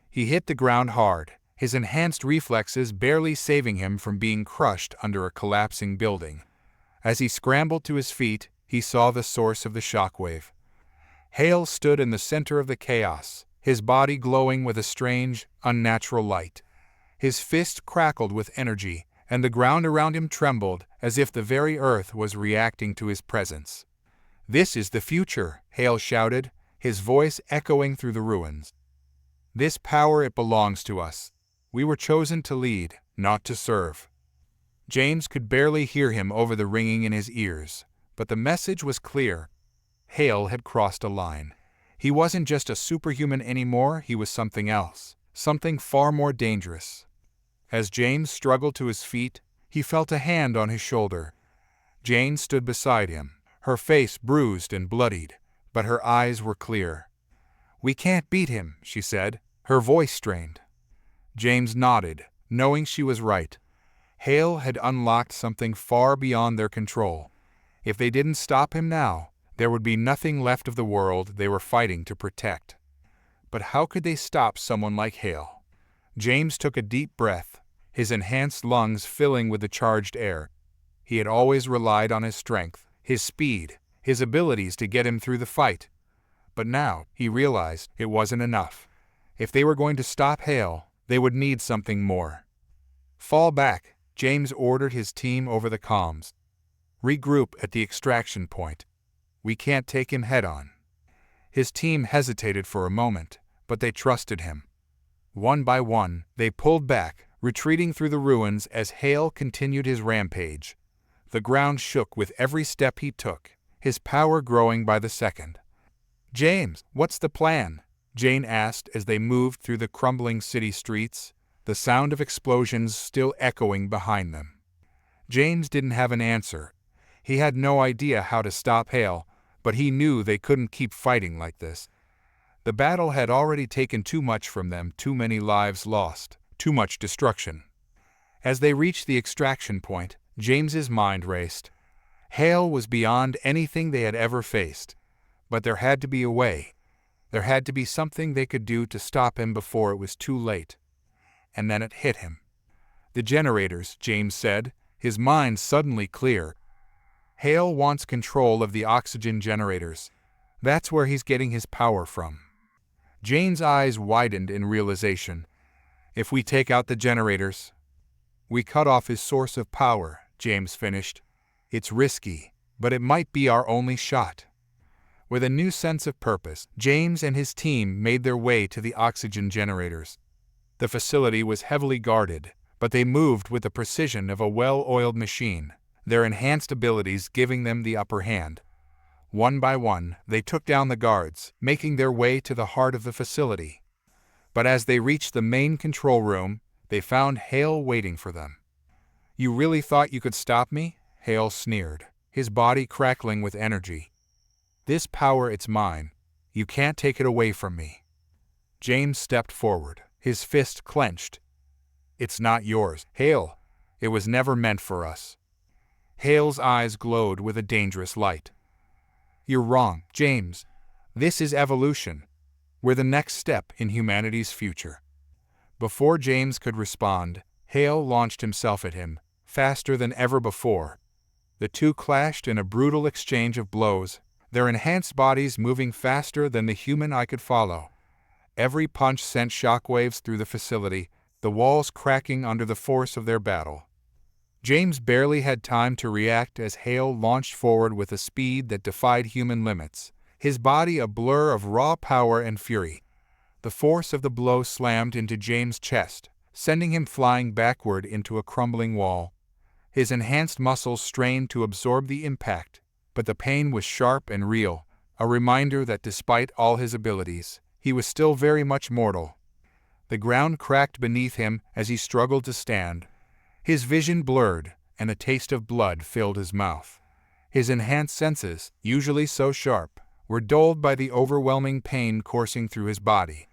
He hit the ground hard, his enhanced reflexes barely saving him from being crushed under a collapsing building. As he scrambled to his feet, he saw the source of the shockwave. Hale stood in the center of the chaos, his body glowing with a strange, unnatural light. His fist crackled with energy, and the ground around him trembled as if the very earth was reacting to his presence. "This is the future," Hale shouted, his voice echoing through the ruins. "This power, it belongs to us. We were chosen to lead, not to serve." James could barely hear him over the ringing in his ears, but the message was clear. Hale had crossed a line. He wasn't just a superhuman anymore, he was something else, something far more dangerous. As James struggled to his feet, he felt a hand on his shoulder. Jane stood beside him, her face bruised and bloodied, but her eyes were clear. "We can't beat him," she said, her voice strained. James nodded, knowing she was right. Hale had unlocked something far beyond their control. If they didn't stop him now, there would be nothing left of the world they were fighting to protect. But how could they stop someone like Hale? James took a deep breath, his enhanced lungs filling with the charged air. He had always relied on his strength, his speed, his abilities to get him through the fight. But now, he realized, it wasn't enough. If they were going to stop Hale, they would need something more. "Fall back," James ordered his team over the comms. "Regroup at the extraction point. We can't take him head-on." His team hesitated for a moment, but they trusted him. One by one, they pulled back, retreating through the ruins as Hale continued his rampage. The ground shook with every step he took, his power growing by the second. "James, what's the plan?" Jane asked as they moved through the crumbling city streets, the sound of explosions still echoing behind them. James didn't have an answer. He had no idea how to stop Hale, but he knew they couldn't keep fighting like this. The battle had already taken too much from them, too many lives lost, too much destruction. As they reached the extraction point, James's mind raced. Hale was beyond anything they had ever faced. But there had to be a way. There had to be something they could do to stop him before it was too late. And then it hit him. "The generators," James said, his mind suddenly clear. "Hale wants control of the oxygen generators. That's where he's getting his power from." Jane's eyes widened in realization. "If we take out the generators, we cut off his source of power," James finished. "It's risky, but it might be our only shot." With a new sense of purpose, James and his team made their way to the oxygen generators. The facility was heavily guarded, but they moved with the precision of a well-oiled machine, their enhanced abilities giving them the upper hand. One by one, they took down the guards, making their way to the heart of the facility. But as they reached the main control room, they found Hale waiting for them. "You really thought you could stop me?" Hale sneered, his body crackling with energy. "This power, it's mine. You can't take it away from me." James stepped forward, his fist clenched. "It's not yours, Hale. It was never meant for us." Hale's eyes glowed with a dangerous light. "You're wrong, James. This is evolution. We're the next step in humanity's future." Before James could respond, Hale launched himself at him, faster than ever before. The two clashed in a brutal exchange of blows, their enhanced bodies moving faster than the human eye could follow. Every punch sent shockwaves through the facility, the walls cracking under the force of their battle. James barely had time to react as Hale launched forward with a speed that defied human limits, his body a blur of raw power and fury. The force of the blow slammed into James' chest, sending him flying backward into a crumbling wall. His enhanced muscles strained to absorb the impact, but the pain was sharp and real, a reminder that despite all his abilities, he was still very much mortal. The ground cracked beneath him as he struggled to stand. His vision blurred, and a taste of blood filled his mouth. His enhanced senses, usually so sharp, were dulled by the overwhelming pain coursing through his body.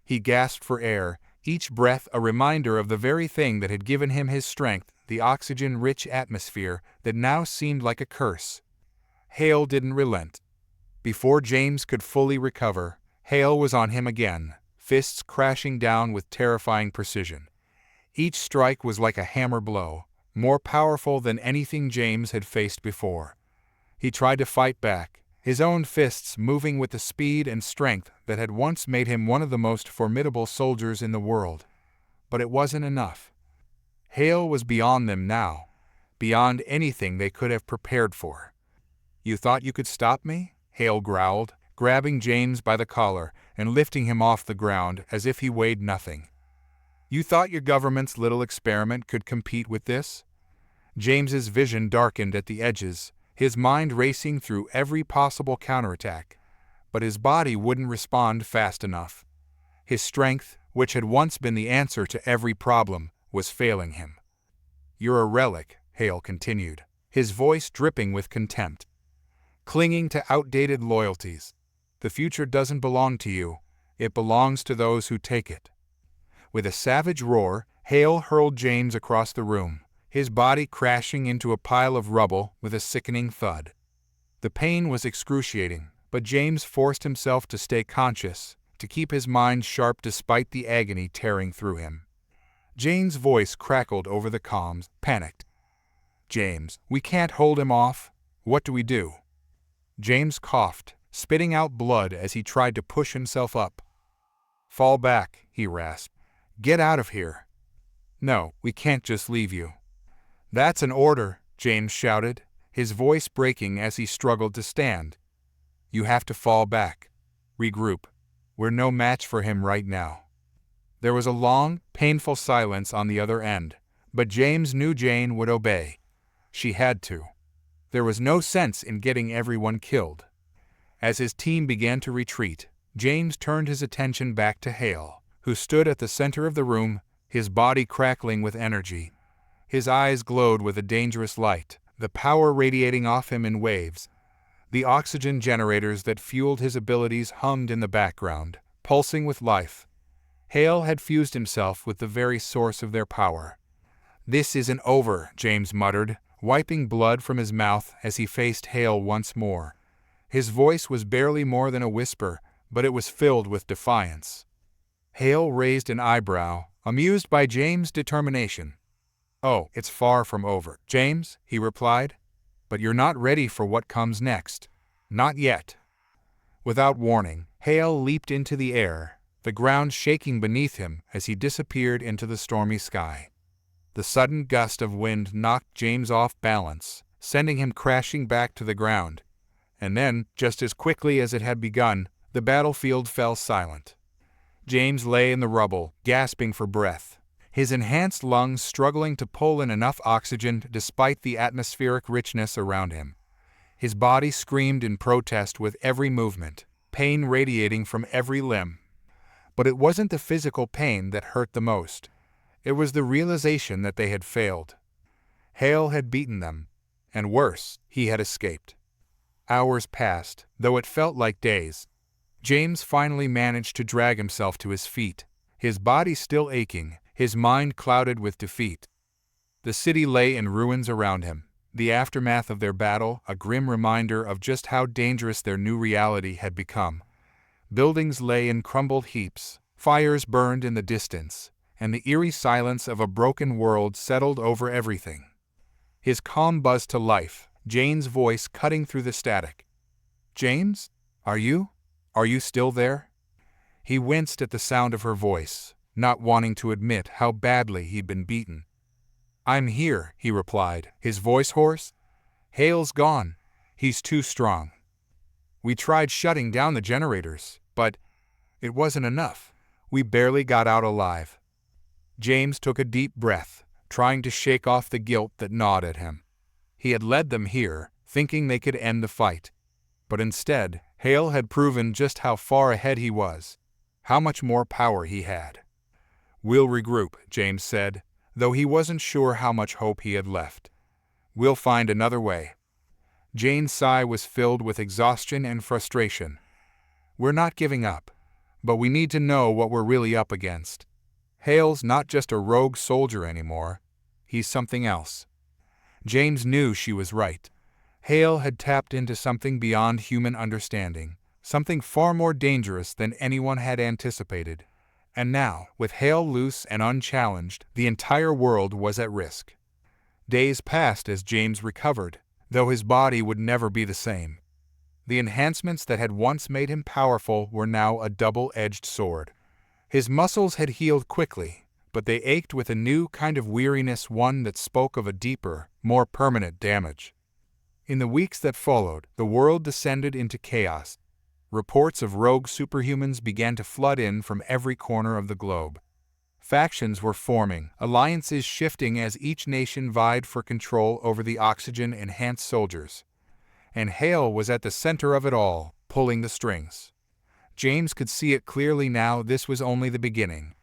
He gasped for air, each breath a reminder of the very thing that had given him his strength, the oxygen-rich atmosphere that now seemed like a curse. Hale didn't relent. Before James could fully recover, Hale was on him again, fists crashing down with terrifying precision. Each strike was like a hammer blow, more powerful than anything James had faced before. He tried to fight back, his own fists moving with the speed and strength that had once made him one of the most formidable soldiers in the world. But it wasn't enough. Hale was beyond them now, beyond anything they could have prepared for. "You thought you could stop me?" Hale growled, grabbing James by the collar and lifting him off the ground as if he weighed nothing. "You thought your government's little experiment could compete with this?" James's vision darkened at the edges, his mind racing through every possible counterattack. But his body wouldn't respond fast enough. His strength, which had once been the answer to every problem, was failing him. "You're a relic," Hale continued, his voice dripping with contempt. "Clinging to outdated loyalties. The future doesn't belong to you, it belongs to those who take it." With a savage roar, Hale hurled James across the room, his body crashing into a pile of rubble with a sickening thud. The pain was excruciating, but James forced himself to stay conscious, to keep his mind sharp despite the agony tearing through him. Jane's voice crackled over the comms, panicked. "James, we can't hold him off. What do we do?" James coughed, spitting out blood as he tried to push himself up. "Fall back," he rasped. "Get out of here." "No, we can't just leave you." "That's an order," James shouted, his voice breaking as he struggled to stand. "You have to fall back. Regroup. We're no match for him right now." There was a long, painful silence on the other end, but James knew Jane would obey. She had to. There was no sense in getting everyone killed. As his team began to retreat, James turned his attention back to Hale, who stood at the center of the room, his body crackling with energy. His eyes glowed with a dangerous light, the power radiating off him in waves. The oxygen generators that fueled his abilities hummed in the background, pulsing with life. Hale had fused himself with the very source of their power. "This isn't over," James muttered, wiping blood from his mouth as he faced Hale once more. His voice was barely more than a whisper, but it was filled with defiance. Hale raised an eyebrow, amused by James' determination. "Oh, it's far from over, James," he replied. "But you're not ready for what comes next. Not yet." Without warning, Hale leaped into the air, the ground shaking beneath him as he disappeared into the stormy sky. The sudden gust of wind knocked James off balance, sending him crashing back to the ground. And then, just as quickly as it had begun, the battlefield fell silent. James lay in the rubble, gasping for breath, his enhanced lungs struggling to pull in enough oxygen despite the atmospheric richness around him. His body screamed in protest with every movement, pain radiating from every limb. But it wasn't the physical pain that hurt the most. It was the realization that they had failed. Hale had beaten them, and worse, he had escaped. Hours passed, though it felt like days. James finally managed to drag himself to his feet, his body still aching, his mind clouded with defeat. The city lay in ruins around him, the aftermath of their battle a grim reminder of just how dangerous their new reality had become. Buildings lay in crumbled heaps, fires burned in the distance, and the eerie silence of a broken world settled over everything. His calm buzzed to life, Jane's voice cutting through the static. "James? Are you still there?" He winced at the sound of her voice, not wanting to admit how badly he'd been beaten. "I'm here," he replied, his voice hoarse. "Hale's gone. He's too strong. We tried shutting down the generators, but it wasn't enough. We barely got out alive." James took a deep breath, trying to shake off the guilt that gnawed at him. He had led them here, thinking they could end the fight. But instead, Hale had proven just how far ahead he was, how much more power he had. "We'll regroup," James said, though he wasn't sure how much hope he had left. "We'll find another way." Jane's sigh was filled with exhaustion and frustration. "We're not giving up, but we need to know what we're really up against. Hale's not just a rogue soldier anymore. He's something else." James knew she was right. Hale had tapped into something beyond human understanding, something far more dangerous than anyone had anticipated. And now, with Hale loose and unchallenged, the entire world was at risk. Days passed as James recovered, though his body would never be the same. The enhancements that had once made him powerful were now a double-edged sword. His muscles had healed quickly, but they ached with a new kind of weariness, one that spoke of a deeper, more permanent damage. In the weeks that followed, the world descended into chaos. Reports of rogue superhumans began to flood in from every corner of the globe. Factions were forming, alliances shifting as each nation vied for control over the oxygen-enhanced soldiers. And Hale was at the center of it all, pulling the strings. James could see it clearly now. This was only the beginning.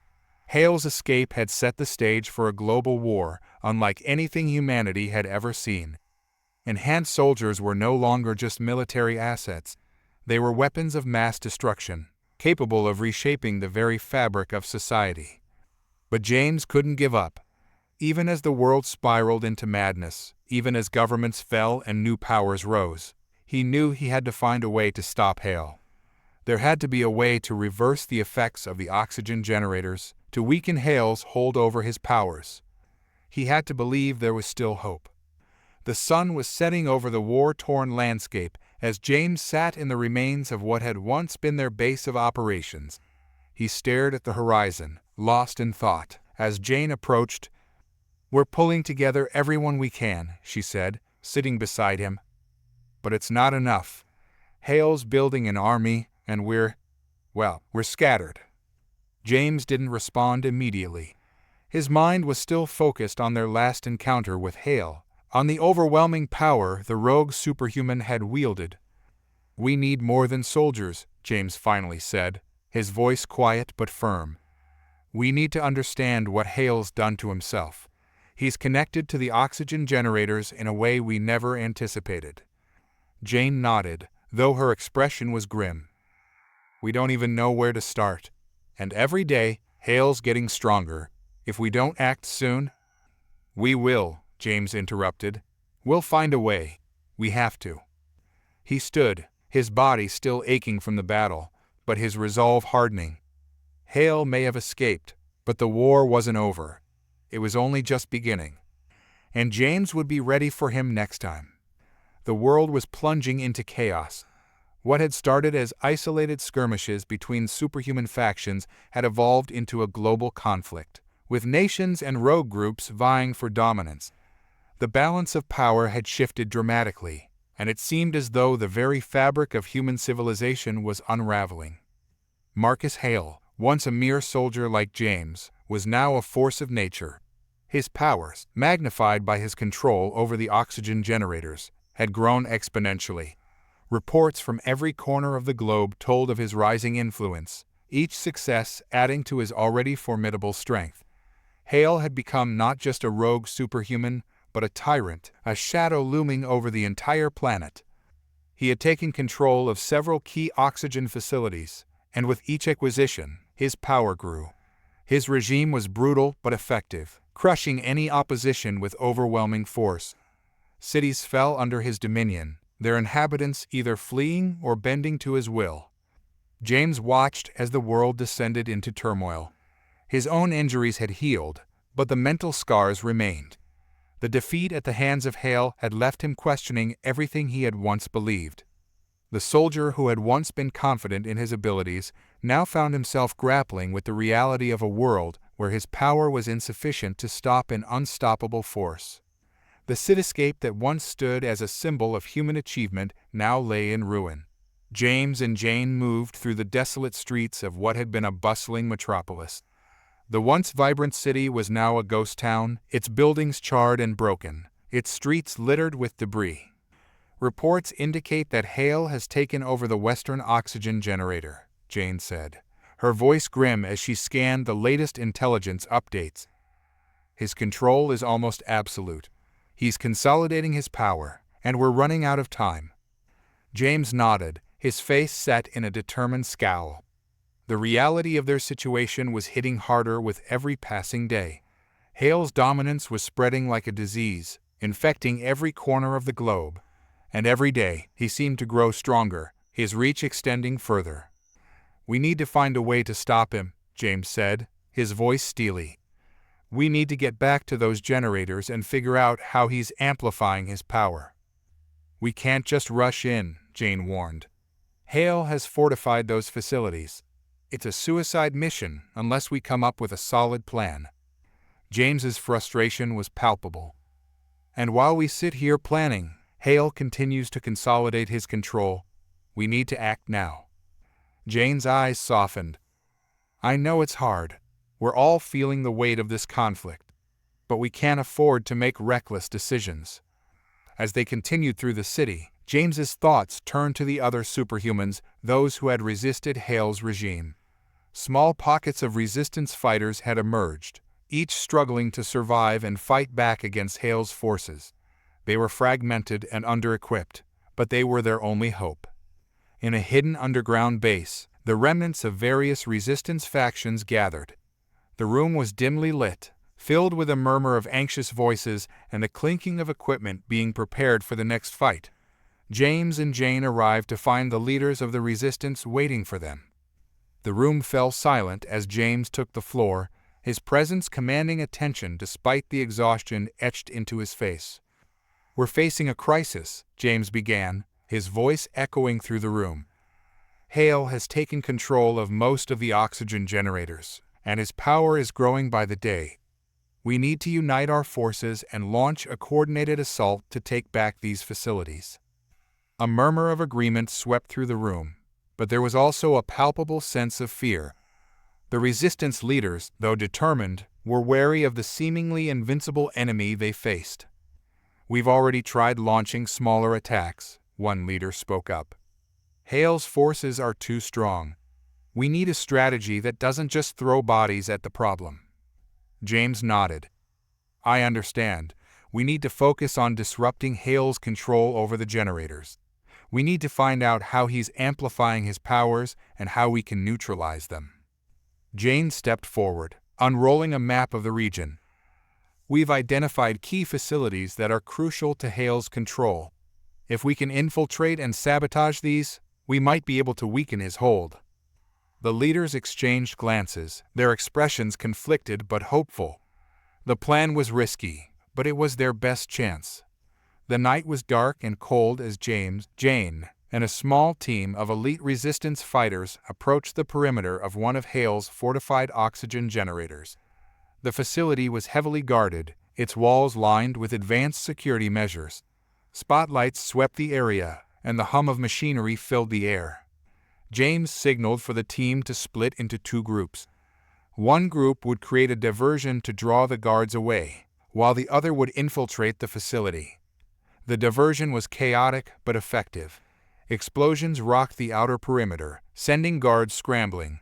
Hale's escape had set the stage for a global war, unlike anything humanity had ever seen. Enhanced soldiers were no longer just military assets. They were weapons of mass destruction, capable of reshaping the very fabric of society. But James couldn't give up. Even as the world spiraled into madness, even as governments fell and new powers rose, he knew he had to find a way to stop Hale. There had to be a way to reverse the effects of the oxygen generators, to weaken Hale's hold over his powers. He had to believe there was still hope. The sun was setting over the war-torn landscape as James sat in the remains of what had once been their base of operations. He stared at the horizon, lost in thought. As Jane approached, "We're pulling together everyone we can," she said, sitting beside him. "But it's not enough. Hale's building an army, and we're scattered." James didn't respond immediately. His mind was still focused on their last encounter with Hale, on the overwhelming power the rogue superhuman had wielded. "We need more than soldiers," James finally said, his voice quiet but firm. "We need to understand what Hale's done to himself. He's connected to the oxygen generators in a way we never anticipated." Jane nodded, though her expression was grim. "We don't even know where to start. And every day, Hale's getting stronger. If we don't act soon—" "We will," James interrupted. "We'll find a way. We have to." He stood, his body still aching from the battle, but his resolve hardening. Hale may have escaped, but the war wasn't over. It was only just beginning. And James would be ready for him next time. The world was plunging into chaos. What had started as isolated skirmishes between superhuman factions had evolved into a global conflict, with nations and rogue groups vying for dominance. The balance of power had shifted dramatically, and it seemed as though the very fabric of human civilization was unraveling. Marcus Hale, once a mere soldier like James, was now a force of nature. His powers, magnified by his control over the oxygen generators, had grown exponentially. Reports from every corner of the globe told of his rising influence, each success adding to his already formidable strength. Hale had become not just a rogue superhuman, but a tyrant, a shadow looming over the entire planet. He had taken control of several key oxygen facilities, and with each acquisition, his power grew. His regime was brutal but effective, crushing any opposition with overwhelming force. Cities fell under his dominion, their inhabitants either fleeing or bending to his will. James watched as the world descended into turmoil. His own injuries had healed, but the mental scars remained. The defeat at the hands of Hale had left him questioning everything he had once believed. The soldier who had once been confident in his abilities now found himself grappling with the reality of a world where his power was insufficient to stop an unstoppable force. The cityscape that once stood as a symbol of human achievement now lay in ruin. James and Jane moved through the desolate streets of what had been a bustling metropolis. The once vibrant city was now a ghost town, its buildings charred and broken, its streets littered with debris. Reports indicate that Hale has taken over the western oxygen generator, Jane said, her voice grim as she scanned the latest intelligence updates. His control is almost absolute. He's consolidating his power, and we're running out of time. James nodded, his face set in a determined scowl. The reality of their situation was hitting harder with every passing day. Hale's dominance was spreading like a disease, infecting every corner of the globe. And every day, he seemed to grow stronger, his reach extending further. "We need to find a way to stop him," James said, his voice steely. "We need to get back to those generators and figure out how he's amplifying his power." "We can't just rush in," Jane warned. "Hale has fortified those facilities. It's a suicide mission unless we come up with a solid plan." James's frustration was palpable. "And while we sit here planning, Hale continues to consolidate his control. We need to act now." Jane's eyes softened. "I know it's hard. We're all feeling the weight of this conflict. But we can't afford to make reckless decisions." As they continued through the city, James's thoughts turned to the other superhumans, those who had resisted Hale's regime. Small pockets of resistance fighters had emerged, each struggling to survive and fight back against Hale's forces. They were fragmented and under-equipped, but they were their only hope. In a hidden underground base, the remnants of various resistance factions gathered. The room was dimly lit, filled with a murmur of anxious voices and the clinking of equipment being prepared for the next fight. James and Jane arrived to find the leaders of the resistance waiting for them. The room fell silent as James took the floor, his presence commanding attention despite the exhaustion etched into his face. "We're facing a crisis," James began, his voice echoing through the room. "Hale has taken control of most of the oxygen generators, and his power is growing by the day. We need to unite our forces and launch a coordinated assault to take back these facilities." A murmur of agreement swept through the room, but there was also a palpable sense of fear. The resistance leaders, though determined, were wary of the seemingly invincible enemy they faced. "We've already tried launching smaller attacks," one leader spoke up. "Hale's forces are too strong. We need a strategy that doesn't just throw bodies at the problem." James nodded. "I understand. We need to focus on disrupting Hale's control over the generators. We need to find out how he's amplifying his powers and how we can neutralize them." Jane stepped forward, unrolling a map of the region. "We've identified key facilities that are crucial to Hale's control. If we can infiltrate and sabotage these, we might be able to weaken his hold." The leaders exchanged glances, their expressions conflicted but hopeful. The plan was risky, but it was their best chance. The night was dark and cold as James, Jane, and a small team of elite resistance fighters approached the perimeter of one of Hale's fortified oxygen generators. The facility was heavily guarded, its walls lined with advanced security measures. Spotlights swept the area, and the hum of machinery filled the air. James signaled for the team to split into two groups. One group would create a diversion to draw the guards away, while the other would infiltrate the facility. The diversion was chaotic but effective. Explosions rocked the outer perimeter, sending guards scrambling.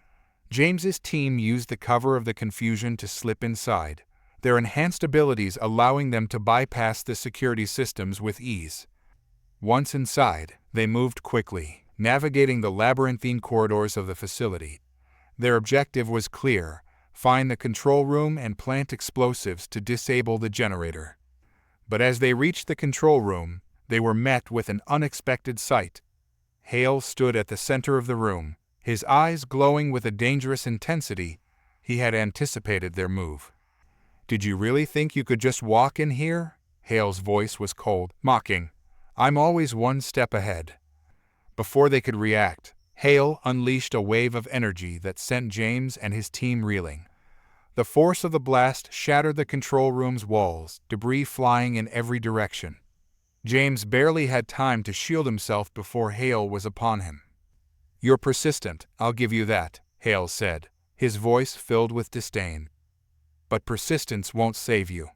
James's team used the cover of the confusion to slip inside, their enhanced abilities allowing them to bypass the security systems with ease. Once inside, they moved quickly, navigating the labyrinthine corridors of the facility. Their objective was clear: find the control room and plant explosives to disable the generator. But as they reached the control room, they were met with an unexpected sight. Hale stood at the center of the room, his eyes glowing with a dangerous intensity. He had anticipated their move. "Did you really think you could just walk in here?" Hale's voice was cold, mocking. "I'm always one step ahead." Before they could react, Hale unleashed a wave of energy that sent James and his team reeling. The force of the blast shattered the control room's walls, debris flying in every direction. James barely had time to shield himself before Hale was upon him. "You're persistent, I'll give you that," Hale said, his voice filled with disdain. "But persistence won't save you."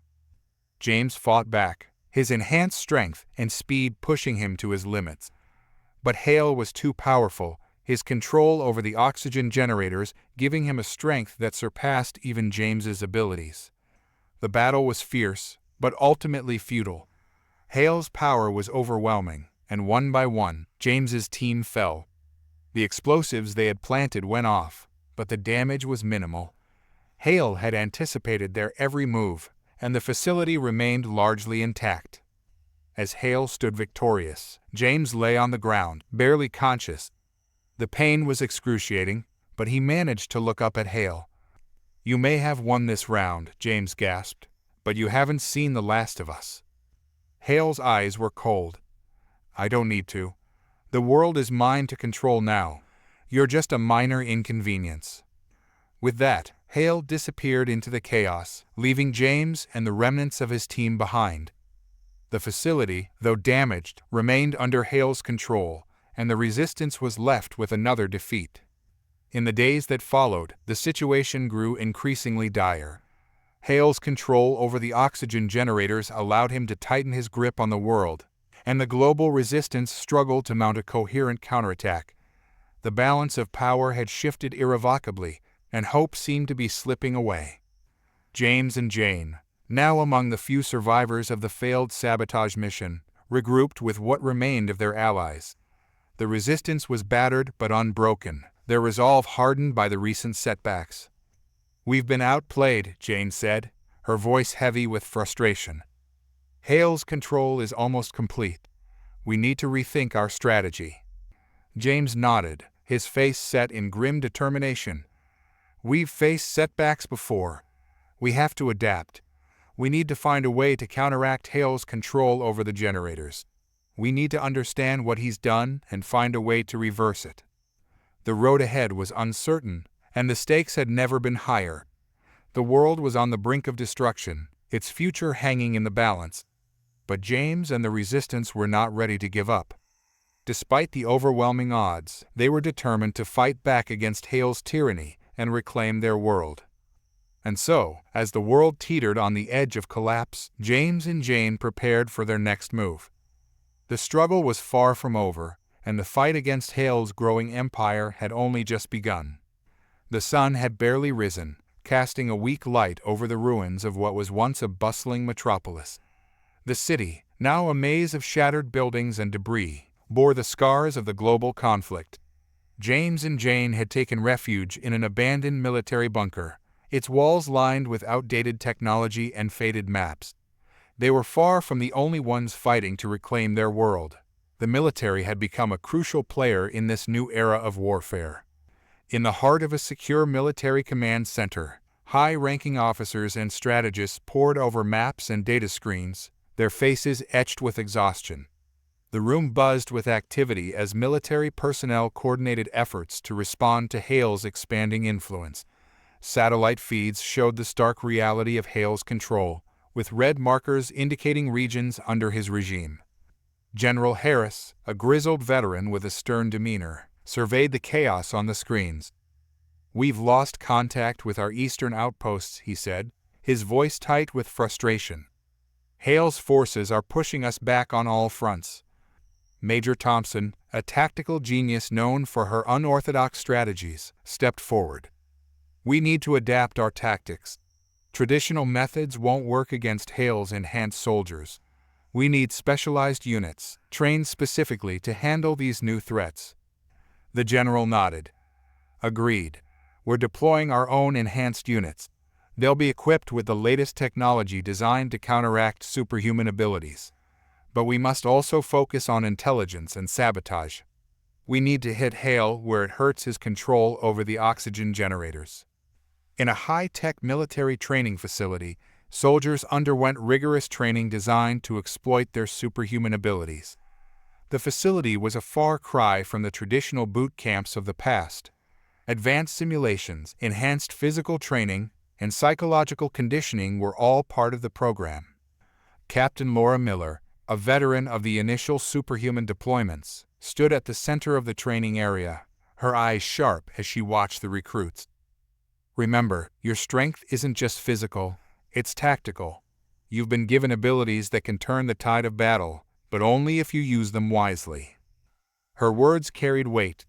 James fought back, his enhanced strength and speed pushing him to his limits. But Hale was too powerful, his control over the oxygen generators giving him a strength that surpassed even James's abilities. The battle was fierce, but ultimately futile. Hale's power was overwhelming, and one by one, James's team fell. The explosives they had planted went off, but the damage was minimal. Hale had anticipated their every move, and the facility remained largely intact. As Hale stood victorious, James lay on the ground, barely conscious. The pain was excruciating, but he managed to look up at Hale. "You may have won this round," James gasped, "but you haven't seen the last of us." Hale's eyes were cold. "I don't need to. The world is mine to control now. You're just a minor inconvenience." With that, Hale disappeared into the chaos, leaving James and the remnants of his team behind. The facility, though damaged, remained under Hale's control, and the resistance was left with another defeat. In the days that followed, the situation grew increasingly dire. Hale's control over the oxygen generators allowed him to tighten his grip on the world, and the global resistance struggled to mount a coherent counterattack. The balance of power had shifted irrevocably, and hope seemed to be slipping away. James and Jane, now among the few survivors of the failed sabotage mission, regrouped with what remained of their allies. The resistance was battered but unbroken, their resolve hardened by the recent setbacks. "We've been outplayed," Jane said, her voice heavy with frustration. "Hale's control is almost complete. We need to rethink our strategy." James nodded, his face set in grim determination. "We've faced setbacks before. We have to adapt. We need to find a way to counteract Hale's control over the generators. We need to understand what he's done and find a way to reverse it." The road ahead was uncertain, and the stakes had never been higher. The world was on the brink of destruction, its future hanging in the balance. But James and the resistance were not ready to give up. Despite the overwhelming odds, they were determined to fight back against Hale's tyranny and reclaim their world. And so, as the world teetered on the edge of collapse, James and Jane prepared for their next move. The struggle was far from over, and the fight against Hale's growing empire had only just begun. The sun had barely risen, casting a weak light over the ruins of what was once a bustling metropolis. The city, now a maze of shattered buildings and debris, bore the scars of the global conflict. James and Jane had taken refuge in an abandoned military bunker, its walls lined with outdated technology and faded maps. They were far from the only ones fighting to reclaim their world. The military had become a crucial player in this new era of warfare. In the heart of a secure military command center, high-ranking officers and strategists pored over maps and data screens, their faces etched with exhaustion. The room buzzed with activity as military personnel coordinated efforts to respond to Hale's expanding influence. Satellite feeds showed the stark reality of Hale's control, with red markers indicating regions under his regime. General Harris, a grizzled veteran with a stern demeanor, surveyed the chaos on the screens. "We've lost contact with our eastern outposts," he said, his voice tight with frustration. "Hale's forces are pushing us back on all fronts." Major Thompson, a tactical genius known for her unorthodox strategies, stepped forward. "We need to adapt our tactics. Traditional methods won't work against Hale's enhanced soldiers. We need specialized units, trained specifically to handle these new threats." The general nodded. "Agreed. We're deploying our own enhanced units. They'll be equipped with the latest technology designed to counteract superhuman abilities. But we must also focus on intelligence and sabotage. We need to hit Hale where it hurts his control over the oxygen generators." In a high-tech military training facility, soldiers underwent rigorous training designed to exploit their superhuman abilities. The facility was a far cry from the traditional boot camps of the past. Advanced simulations, enhanced physical training, and psychological conditioning were all part of the program. Captain Laura Miller, a veteran of the initial superhuman deployments, stood at the center of the training area, her eyes sharp as she watched the recruits. Remember, your strength isn't just physical, it's tactical. You've been given abilities that can turn the tide of battle, but only if you use them wisely. Her words carried weight.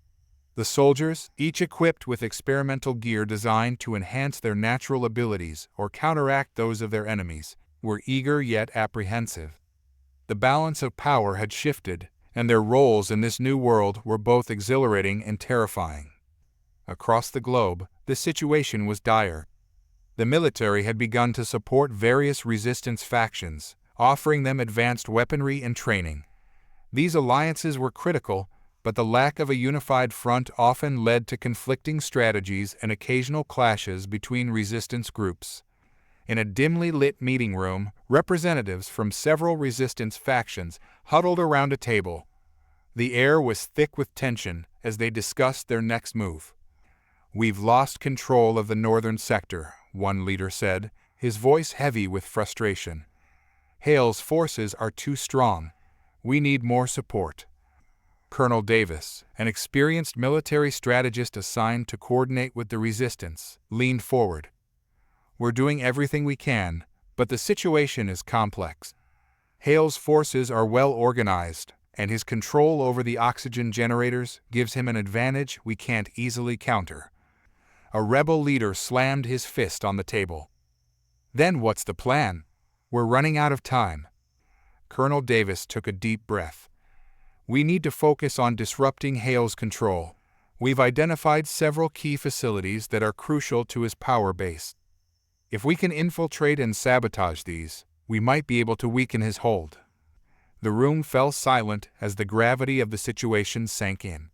The soldiers, each equipped with experimental gear designed to enhance their natural abilities or counteract those of their enemies, were eager yet apprehensive. The balance of power had shifted, and their roles in this new world were both exhilarating and terrifying. Across the globe, the situation was dire. The military had begun to support various resistance factions, offering them advanced weaponry and training. These alliances were critical, but the lack of a unified front often led to conflicting strategies and occasional clashes between resistance groups. In a dimly lit meeting room, representatives from several resistance factions huddled around a table. The air was thick with tension as they discussed their next move. "We've lost control of the northern sector," one leader said, his voice heavy with frustration. "Hale's forces are too strong. We need more support." Colonel Davis, an experienced military strategist assigned to coordinate with the resistance, leaned forward. "We're doing everything we can, but the situation is complex. Hale's forces are well organized, and his control over the oxygen generators gives him an advantage we can't easily counter." A rebel leader slammed his fist on the table. "Then what's the plan? We're running out of time." Colonel Davis took a deep breath. "We need to focus on disrupting Hale's control. We've identified several key facilities that are crucial to his power base. If we can infiltrate and sabotage these, we might be able to weaken his hold." The room fell silent as the gravity of the situation sank in.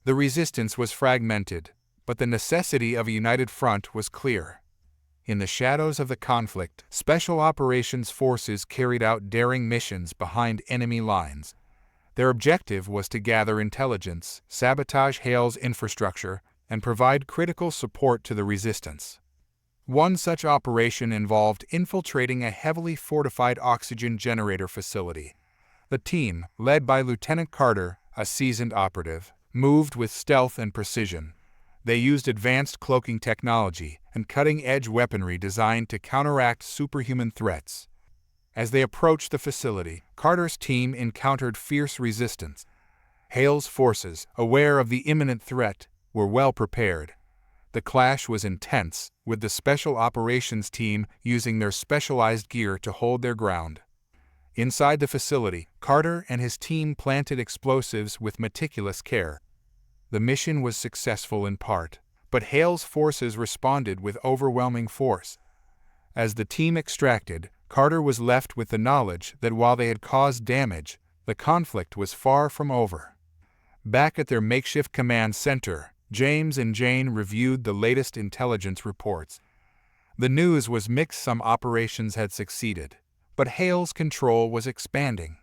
The resistance was fragmented, but the necessity of a united front was clear. In the shadows of the conflict, Special Operations Forces carried out daring missions behind enemy lines. Their objective was to gather intelligence, sabotage Hale's infrastructure, and provide critical support to the resistance. One such operation involved infiltrating a heavily fortified oxygen generator facility. The team, led by Lieutenant Carter, a seasoned operative, moved with stealth and precision. They used advanced cloaking technology and cutting-edge weaponry designed to counteract superhuman threats. As they approached the facility, Carter's team encountered fierce resistance. Hale's forces, aware of the imminent threat, were well prepared. The clash was intense, with the Special Operations team using their specialized gear to hold their ground. Inside the facility, Carter and his team planted explosives with meticulous care. The mission was successful in part, but Hale's forces responded with overwhelming force. As the team extracted, Carter was left with the knowledge that while they had caused damage, the conflict was far from over. Back at their makeshift command center, James and Jane reviewed the latest intelligence reports. The news was mixed. Some operations had succeeded, but Hale's control was expanding.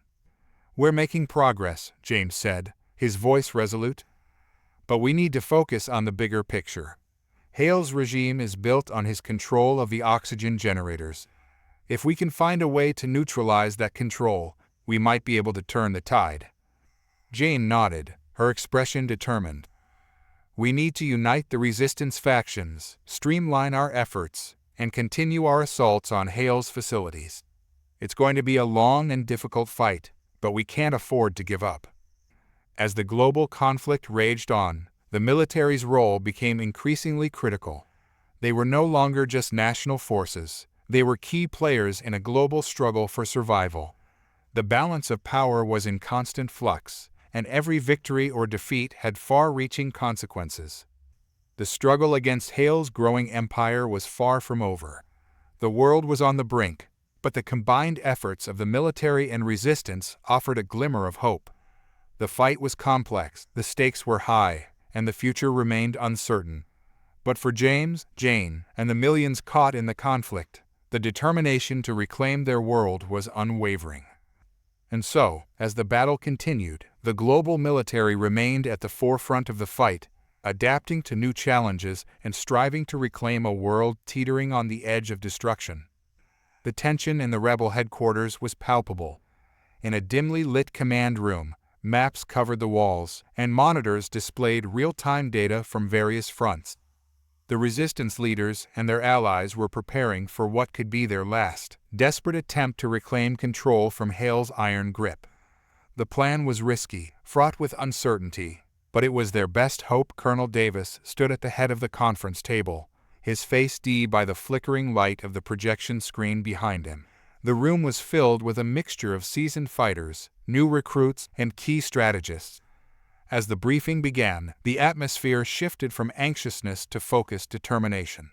"We're making progress," James said, his voice resolute. "But we need to focus on the bigger picture. Hale's regime is built on his control of the oxygen generators. If we can find a way to neutralize that control, we might be able to turn the tide." Jane nodded, her expression determined. "We need to unite the resistance factions, streamline our efforts, and continue our assaults on Hale's facilities. It's going to be a long and difficult fight, but we can't afford to give up." As the global conflict raged on, the military's role became increasingly critical. They were no longer just national forces. They were key players in a global struggle for survival. The balance of power was in constant flux, and every victory or defeat had far-reaching consequences. The struggle against Hale's growing empire was far from over. The world was on the brink, but the combined efforts of the military and resistance offered a glimmer of hope. The fight was complex, the stakes were high, and the future remained uncertain. But for James, Jane, and the millions caught in the conflict, the determination to reclaim their world was unwavering. And so, as the battle continued, The global military remained at the forefront of the fight, adapting to new challenges and striving to reclaim a world teetering on the edge of destruction. The tension in the rebel headquarters was palpable. In a dimly lit command room, maps covered the walls, and monitors displayed real-time data from various fronts. The resistance leaders and their allies were preparing for what could be their last, desperate attempt to reclaim control from Hale's iron grip. The plan was risky, fraught with uncertainty, but it was their best hope. Colonel Davis stood at the head of the conference table, his face dimmed by the flickering light of the projection screen behind him. The room was filled with a mixture of seasoned fighters, new recruits, and key strategists. As the briefing began, the atmosphere shifted from anxiousness to focused determination.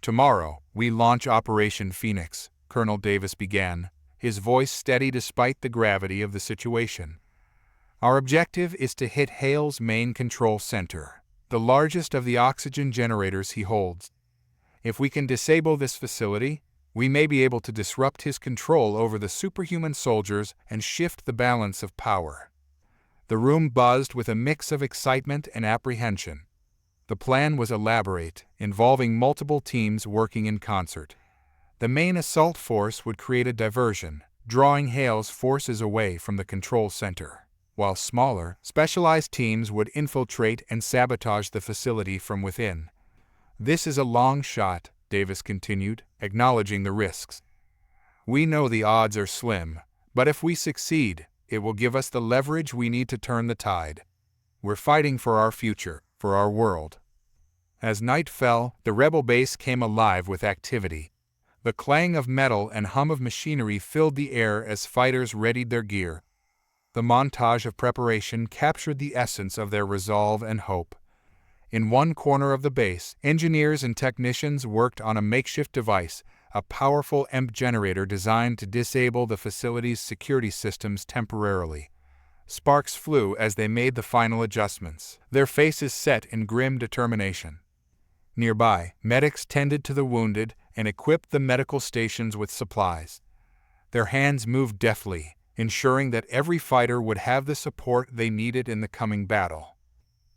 "Tomorrow, we launch Operation Phoenix," Colonel Davis began, his voice steady despite the gravity of the situation. "Our objective is to hit Hale's main control center, the largest of the oxygen generators he holds. If we can disable this facility, we may be able to disrupt his control over the superhuman soldiers and shift the balance of power." The room buzzed with a mix of excitement and apprehension. The plan was elaborate, involving multiple teams working in concert. The main assault force would create a diversion, drawing Hale's forces away from the control center, while smaller, specialized teams would infiltrate and sabotage the facility from within. "This is a long shot," Davis continued, acknowledging the risks. "We know the odds are slim, but if we succeed, it will give us the leverage we need to turn the tide. We're fighting for our future, for our world." As night fell, the rebel base came alive with activity. The clang of metal and hum of machinery filled the air as fighters readied their gear. The montage of preparation captured the essence of their resolve and hope. In one corner of the base, engineers and technicians worked on a makeshift device, a powerful EMP generator designed to disable the facility's security systems temporarily. Sparks flew as they made the final adjustments, their faces set in grim determination. Nearby, medics tended to the wounded and equipped the medical stations with supplies. Their hands moved deftly, ensuring that every fighter would have the support they needed in the coming battle.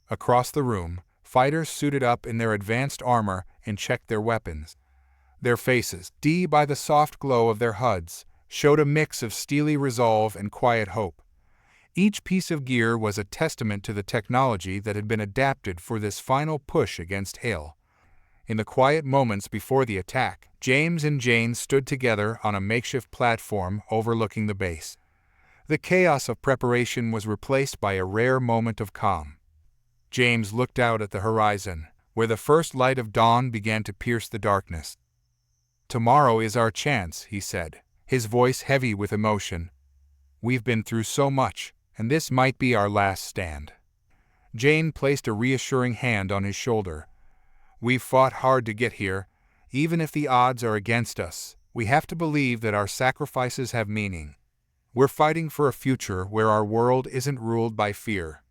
Across the room, fighters suited up in their advanced armor and checked their weapons. Their faces, dimmed by the soft glow of their HUDs, showed a mix of steely resolve and quiet hope. Each piece of gear was a testament to the technology that had been adapted for this final push against Hale. In the quiet moments before the attack, James and Jane stood together on a makeshift platform overlooking the base. The chaos of preparation was replaced by a rare moment of calm. James looked out at the horizon, where the first light of dawn began to pierce the darkness. "Tomorrow is our chance," he said, his voice heavy with emotion. "We've been through so much, and this might be our last stand." Jane placed a reassuring hand on his shoulder. "We've fought hard to get here. Even if the odds are against us, we have to believe that our sacrifices have meaning. We're fighting for a future where our world isn't ruled by fear."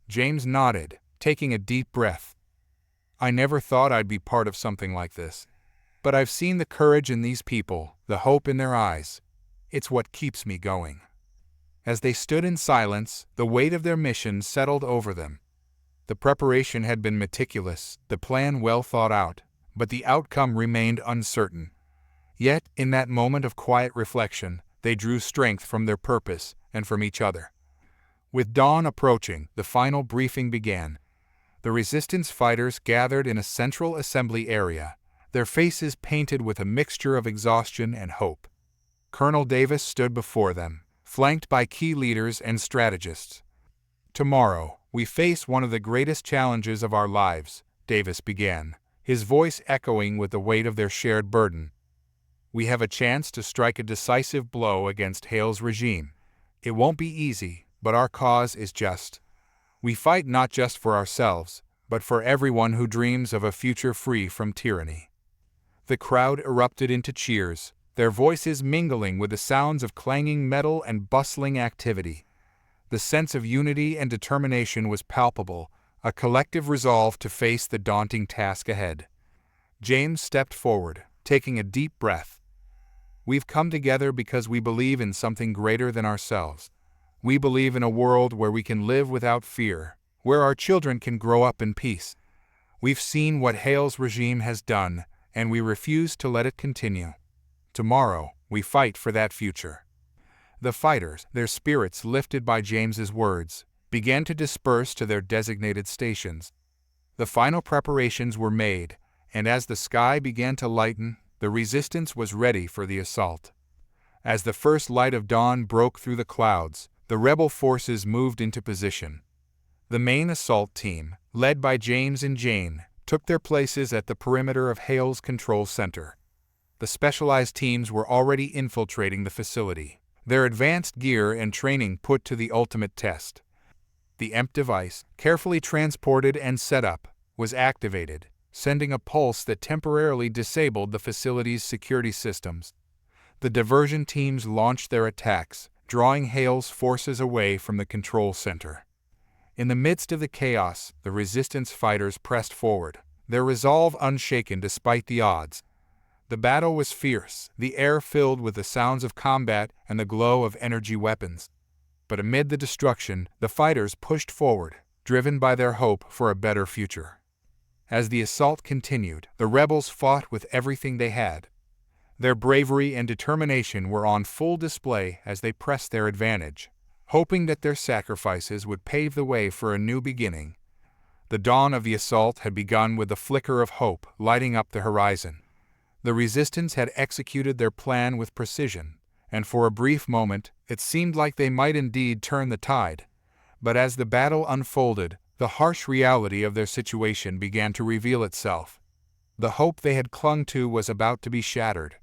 James nodded, taking a deep breath. "I never thought I'd be part of something like this. But I've seen the courage in these people, the hope in their eyes. It's what keeps me going." As they stood in silence, the weight of their mission settled over them. The preparation had been meticulous, the plan well thought out, but the outcome remained uncertain. Yet, in that moment of quiet reflection, they drew strength from their purpose and from each other. With dawn approaching, the final briefing began. The resistance fighters gathered in a central assembly area, their faces painted with a mixture of exhaustion and hope. Colonel Davis stood before them, flanked by key leaders and strategists. "Tomorrow, we face one of the greatest challenges of our lives," Davis began, his voice echoing with the weight of their shared burden. "We have a chance to strike a decisive blow against Hale's regime. It won't be easy, but our cause is just. We fight not just for ourselves, but for everyone who dreams of a future free from tyranny." The crowd erupted into cheers, their voices mingling with the sounds of clanging metal and bustling activity. The sense of unity and determination was palpable, a collective resolve to face the daunting task ahead. James stepped forward, taking a deep breath. "We've come together because we believe in something greater than ourselves. We believe in a world where we can live without fear, where our children can grow up in peace. We've seen what Hale's regime has done, and we refuse to let it continue. Tomorrow, we fight for that future." The fighters, their spirits lifted by James's words, began to disperse to their designated stations. The final preparations were made, and as the sky began to lighten, the resistance was ready for the assault. As the first light of dawn broke through the clouds, the rebel forces moved into position. The main assault team, led by James and Jane, took their places at the perimeter of Hale's control center. The specialized teams were already infiltrating the facility, their advanced gear and training put to the ultimate test. The EMP device, carefully transported and set up, was activated, sending a pulse that temporarily disabled the facility's security systems. The diversion teams launched their attacks, drawing Hale's forces away from the control center. In the midst of the chaos, the resistance fighters pressed forward, their resolve unshaken despite the odds. The battle was fierce, the air filled with the sounds of combat and the glow of energy weapons. But amid the destruction, the fighters pushed forward, driven by their hope for a better future. As the assault continued, the rebels fought with everything they had. Their bravery and determination were on full display as they pressed their advantage, hoping that their sacrifices would pave the way for a new beginning. The dawn of the assault had begun with a flicker of hope lighting up the horizon. The resistance had executed their plan with precision, and for a brief moment, it seemed like they might indeed turn the tide. But as the battle unfolded, the harsh reality of their situation began to reveal itself. The hope they had clung to was about to be shattered.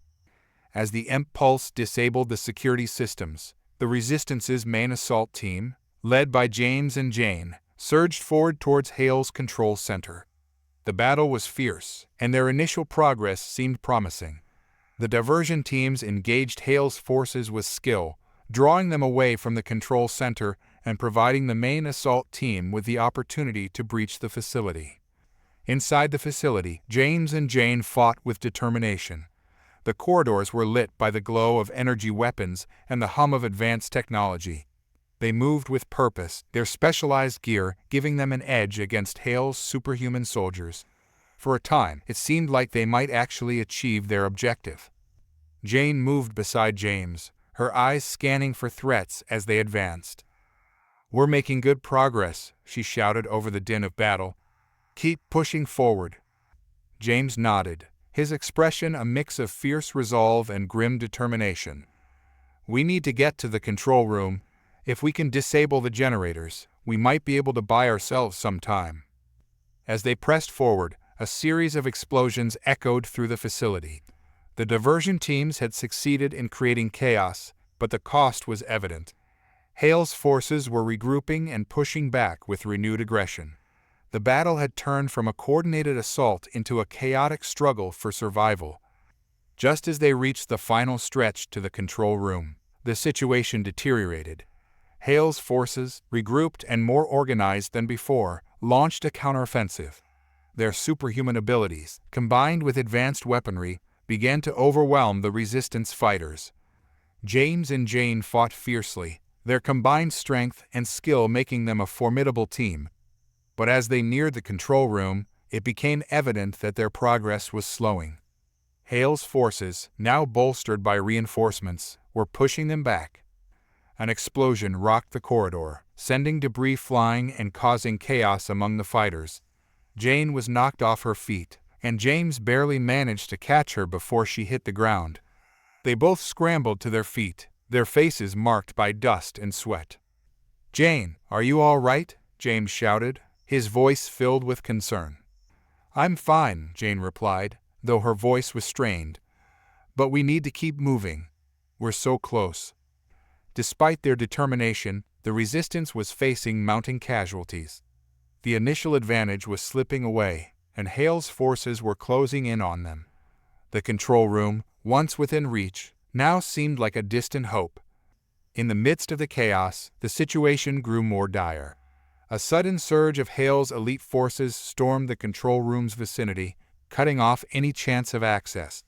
As the EMP pulse disabled the security systems, the Resistance's main assault team, led by James and Jane, surged forward towards Hale's control center. The battle was fierce, and their initial progress seemed promising. The diversion teams engaged Hale's forces with skill, drawing them away from the control center and providing the main assault team with the opportunity to breach the facility. Inside the facility, James and Jane fought with determination. The corridors were lit by the glow of energy weapons and the hum of advanced technology. They moved with purpose, their specialized gear giving them an edge against Hale's superhuman soldiers. For a time, it seemed like they might actually achieve their objective. Jane moved beside James, her eyes scanning for threats as they advanced. "We're making good progress," she shouted over the din of battle. "Keep pushing forward." James nodded, his expression a mix of fierce resolve and grim determination. "We need to get to the control room. If we can disable the generators, we might be able to buy ourselves some time." As they pressed forward, a series of explosions echoed through the facility. The diversion teams had succeeded in creating chaos, but the cost was evident. Hale's forces were regrouping and pushing back with renewed aggression. The battle had turned from a coordinated assault into a chaotic struggle for survival. Just as they reached the final stretch to the control room, the situation deteriorated. Hale's forces, regrouped and more organized than before, launched a counteroffensive. Their superhuman abilities, combined with advanced weaponry, began to overwhelm the resistance fighters. James and Jane fought fiercely, their combined strength and skill making them a formidable team. But as they neared the control room, it became evident that their progress was slowing. Hale's forces, now bolstered by reinforcements, were pushing them back. An explosion rocked the corridor, sending debris flying and causing chaos among the fighters. Jane was knocked off her feet, and James barely managed to catch her before she hit the ground. They both scrambled to their feet, their faces marked by dust and sweat. "Jane, are you all right?" James shouted, his voice filled with concern. "I'm fine," Jane replied, though her voice was strained. "But we need to keep moving. We're so close." Despite their determination, the resistance was facing mounting casualties. The initial advantage was slipping away, and Hale's forces were closing in on them. The control room, once within reach, now seemed like a distant hope. In the midst of the chaos, the situation grew more dire. A sudden surge of Hale's elite forces stormed the control room's vicinity, cutting off any chance of access.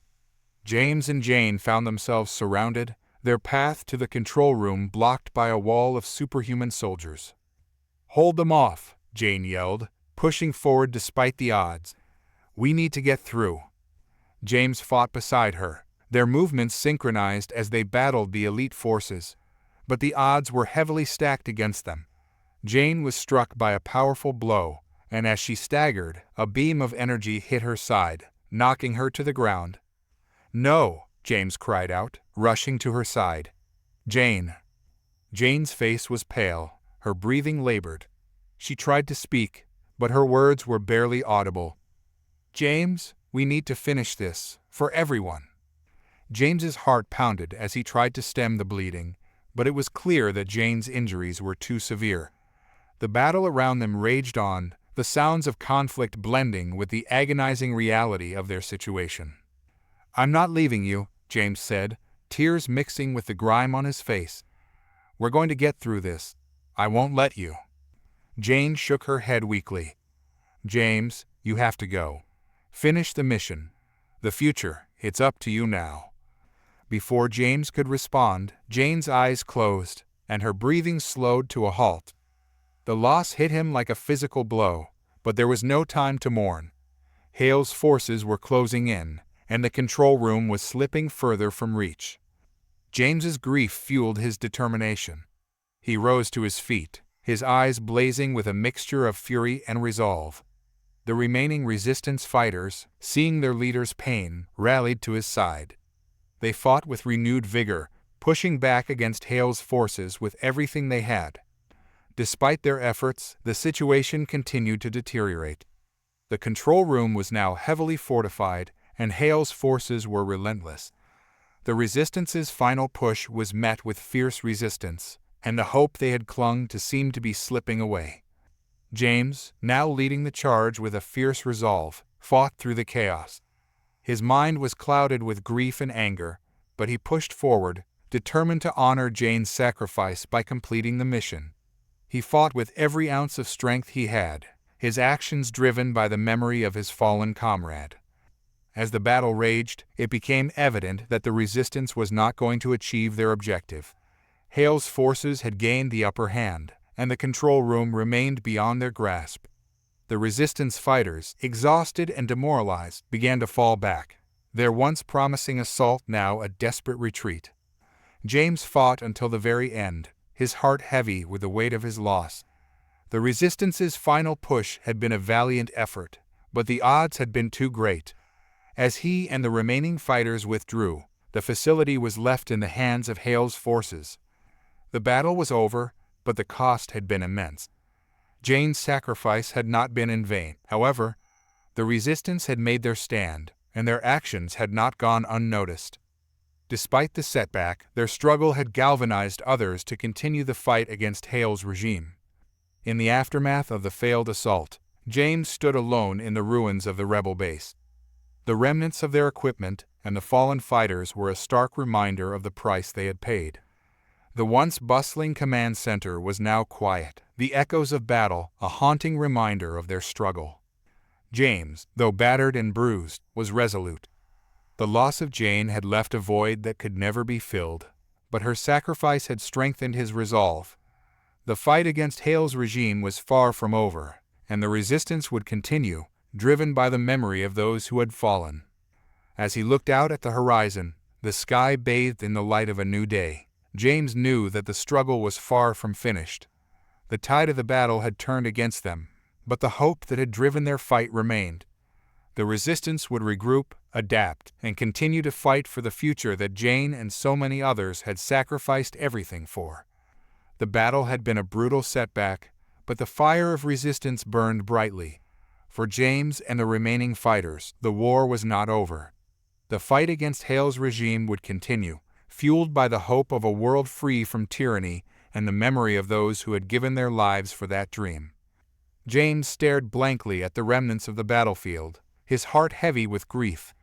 James and Jane found themselves surrounded, their path to the control room blocked by a wall of superhuman soldiers. "Hold them off," Jane yelled, pushing forward despite the odds. "We need to get through." James fought beside her, their movements synchronized as they battled the elite forces, but the odds were heavily stacked against them. Jane was struck by a powerful blow, and as she staggered, a beam of energy hit her side, knocking her to the ground. "No!" James cried out, rushing to her side. "Jane!" Jane's face was pale, her breathing labored. She tried to speak, but her words were barely audible. "James, we need to finish this, for everyone." James's heart pounded as he tried to stem the bleeding, but it was clear that Jane's injuries were too severe. The battle around them raged on, the sounds of conflict blending with the agonizing reality of their situation. "I'm not leaving you," James said, tears mixing with the grime on his face. "We're going to get through this. I won't let you." Jane shook her head weakly. "James, you have to go. Finish the mission. The future, it's up to you now." Before James could respond, Jane's eyes closed, and her breathing slowed to a halt. The loss hit him like a physical blow, but there was no time to mourn. Hale's forces were closing in, and the control room was slipping further from reach. James's grief fueled his determination. He rose to his feet, his eyes blazing with a mixture of fury and resolve. The remaining resistance fighters, seeing their leader's pain, rallied to his side. They fought with renewed vigor, pushing back against Hale's forces with everything they had. Despite their efforts, the situation continued to deteriorate. The control room was now heavily fortified, and Hale's forces were relentless. The Resistance's final push was met with fierce resistance, and the hope they had clung to seemed to be slipping away. James, now leading the charge with a fierce resolve, fought through the chaos. His mind was clouded with grief and anger, but he pushed forward, determined to honor Jane's sacrifice by completing the mission. He fought with every ounce of strength he had, his actions driven by the memory of his fallen comrade. As the battle raged, it became evident that the Resistance was not going to achieve their objective. Hale's forces had gained the upper hand, and the control room remained beyond their grasp. The Resistance fighters, exhausted and demoralized, began to fall back, their once promising assault now a desperate retreat. James fought until the very end, his heart heavy with the weight of his loss. The Resistance's final push had been a valiant effort, but the odds had been too great. As he and the remaining fighters withdrew, the facility was left in the hands of Hale's forces. The battle was over, but the cost had been immense. Jane's sacrifice had not been in vain. However, the Resistance had made their stand, and their actions had not gone unnoticed. Despite the setback, their struggle had galvanized others to continue the fight against Hale's regime. In the aftermath of the failed assault, James stood alone in the ruins of the rebel base. The remnants of their equipment and the fallen fighters were a stark reminder of the price they had paid. The once bustling command center was now quiet, the echoes of battle a haunting reminder of their struggle. James, though battered and bruised, was resolute. The loss of Jane had left a void that could never be filled, but her sacrifice had strengthened his resolve. The fight against Hale's regime was far from over, and the Resistance would continue, driven by the memory of those who had fallen. As he looked out at the horizon, the sky bathed in the light of a new day. James knew that the struggle was far from finished. The tide of the battle had turned against them, but the hope that had driven their fight remained. The Resistance would regroup, adapt, and continue to fight for the future that Jane and so many others had sacrificed everything for. The battle had been a brutal setback, but the fire of resistance burned brightly. For James and the remaining fighters, the war was not over. The fight against Hale's regime would continue, fueled by the hope of a world free from tyranny and the memory of those who had given their lives for that dream. James stared blankly at the remnants of the battlefield, his heart heavy with grief.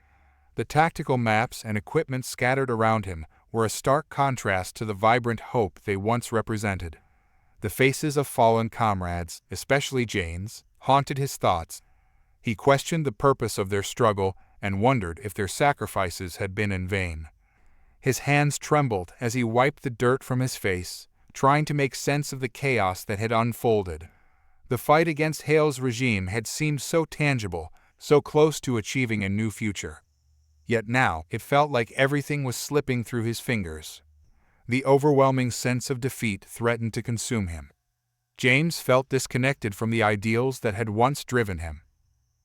The tactical maps and equipment scattered around him were a stark contrast to the vibrant hope they once represented. The faces of fallen comrades, especially Jane's, haunted his thoughts. He questioned the purpose of their struggle and wondered if their sacrifices had been in vain. His hands trembled as he wiped the dirt from his face, trying to make sense of the chaos that had unfolded. The fight against Hale's regime had seemed so tangible, so close to achieving a new future. Yet now, it felt like everything was slipping through his fingers. The overwhelming sense of defeat threatened to consume him. James felt disconnected from the ideals that had once driven him.